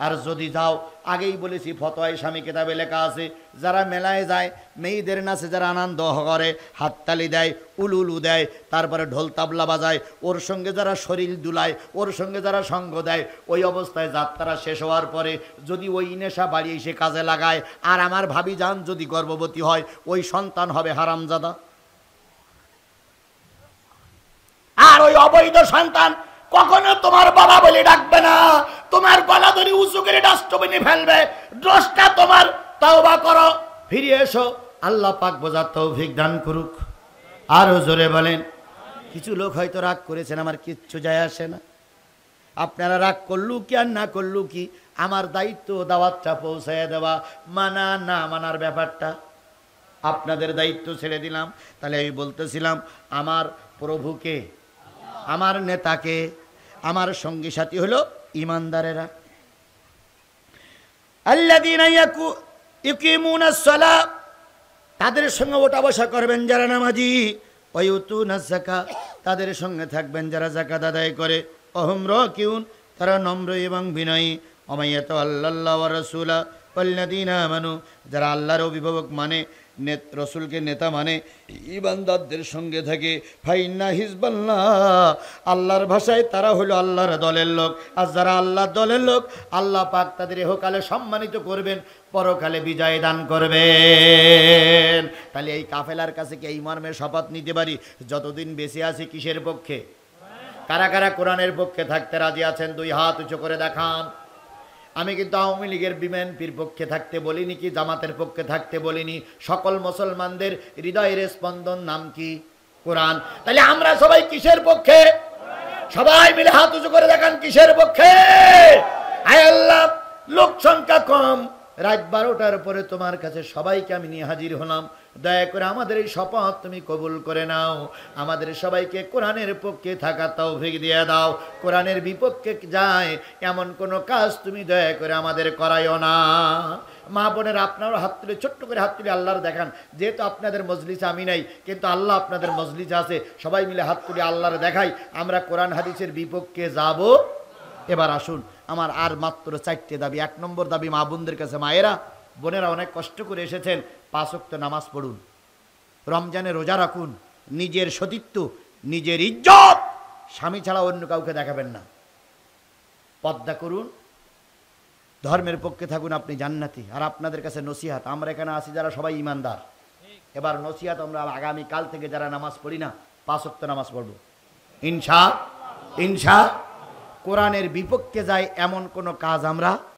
আর যদি যাও, আগেই বলেছি ফতোয়া স্বামী কিতাবে লেখা আছে, যারা মেলায় যায়, মেয়েদের নাচে যারা আনন্দ করে, হাততালি দেয়, উলুলু দেয়, তারপরে ঢোল তাবলা বাজায়, ওর সঙ্গে যারা শরীর দুলায়, ওর সঙ্গে যারা সঙ্গ দেয়, ওই অবস্থায় যাত্রা শেষ হওয়ার পরে যদি ওই নেশা বাড়িয়ে সে কাজে লাগায়, আর আমার ভাবি যান যদি গর্ভবতী হয়, ওই সন্তান হবে হারামজাদা। আর ওই অবৈধ সন্তান কখনো তোমার বাবা বলে ডাকবে না, তোমার গলা ধরে উঁচু করে ডাস্টবিনে ফেলবে। দোষটা তোমার। তওবা করো, ফিরে এসো, আল্লাহ পাক বোঝার তৌফিক দান করুক। আরো জোরে বলেন। কিছু লোক হয়তো রাগ করেছেন, আমার কিচ্ছু যায় আসে না। আপনারা রাগ করলু কি আর না করলু কি, আমার দায়িত্ব দাওয়াতটা পৌঁছায় দেওয়া, মানা না মানার ব্যাপারটা আপনাদের দায়িত্ব ছেড়ে দিলাম। তাহলে আমি বলতেছিলাম, আমার প্রভুকে, আমার নেতাকে, আমার সঙ্গী সাথী হলো ইমানদারেরা। আল্লাযীনা ইউকিমুনাস সালাহ, তাদের সঙ্গে ওঠা বসা করবেন যারা নামাজি। ওয়া ইউতুনাজ যাকাত, তাদের সঙ্গে থাকবেন যারা যাকাত আদায় করে। ওহুম রাকিউন, তারা নম্র এবং বিনয়ী। ওয়া মান ইয়াতাওয়াল্লাল্লাহু ওয়া রাসূলা ওয়াল্লাযীনা আমানু, যারা আল্লাহর অভিভাবক মানে, রসুলকে নেতা মানে, ইমানদারদের সঙ্গে থাকে। ফাইন্না হিজবাল্লাহ, আল্লাহর ভাষায় তারা হলো আল্লাহর দলের লোক। আর যারা আল্লাহর দলের লোক, আল্লাহ পাক তাদের ইহকালে সম্মানিত করবেন, পরকালে বিজয় দান করবেন। তাহলে এই কাফেলার কাছে কি এই মর্মে শপথ নিতে পারি, যতদিন বেঁচে আছি কিসের পক্ষে? কারা কারা কোরআনের পক্ষে থাকতে রাজি আছেন? দুই হাত উঁচু করে দেখান। আমি কিন্তু আওয়ামী লীগের বিএনপির পক্ষে থাকতে বলিনি, কি জামাতের পক্ষে থাকতে বলিনি। সকল মুসলমানদের হৃদয়ের স্পন্দন নাম কি? কোরআন। তাহলে আমরা সবাই কিসের পক্ষে? সবাই মিলে হাত উঁচু করে দেখান কিসের পক্ষে? আয় আল্লাহ, লোক সংখ্যা কম, রাত 12টার পরে তোমার কাছে সবাইকে আমি নিয়ে হাজির হলাম। দয়া করে আমাদের এই শপথ তুমি কবুল করে নাও। আমাদের সবাইকে কোরআনের পক্ষে থাকা তৌফিক দিয়ে দাও। কোরআনের বিপক্ষে যায় এমন কোনো কাজ তুমি দয়া করে আমাদের করাইও না। মা বোনের আপনারও হাত তুলে, ছোট্ট করে হাত তুলে আল্লাহর দেখান। যেহেতু আপনাদের মজলিসে আমি নাই, কিন্তু আল্লাহ আপনাদের মজলিসে আছে, সবাই মিলে হাত তুলে আল্লাহর দেখাই আমরা কোরআন হাদিসের বিপক্ষে যাব। এবার আসুন, আমার আর মাত্র 4টে দাবি। 1 নম্বর দাবি, মা বোনদের কাছে, মায়েরা বোনেরা অনেক কষ্ট করে এসেছেন, 5 ওয়াক্ত নামাজ পড়ুন, রমজানে রোজা রাখুন, নিজের সতীত্ব, নিজের ইজ্জত স্বামী ছাড়া অন্য কাউকে দেখাবেন না, পর্দা করুন, ধর্মের পক্ষে থাকুন, আপনি জান্নাতি। আর আপনাদের কাছে নসিহাত, আমরা এখানে আছি যারা সবাই ইমানদার, এবার নসিহাত, আমরা আগামী কাল থেকে যারা নামাজ পড়ি না, 5 ওয়াক্ত নামাজ পড়ব ইনশাআল্লাহ। কোরআনের বিপক্ষে যায় এমন কোনো কাজ আমরা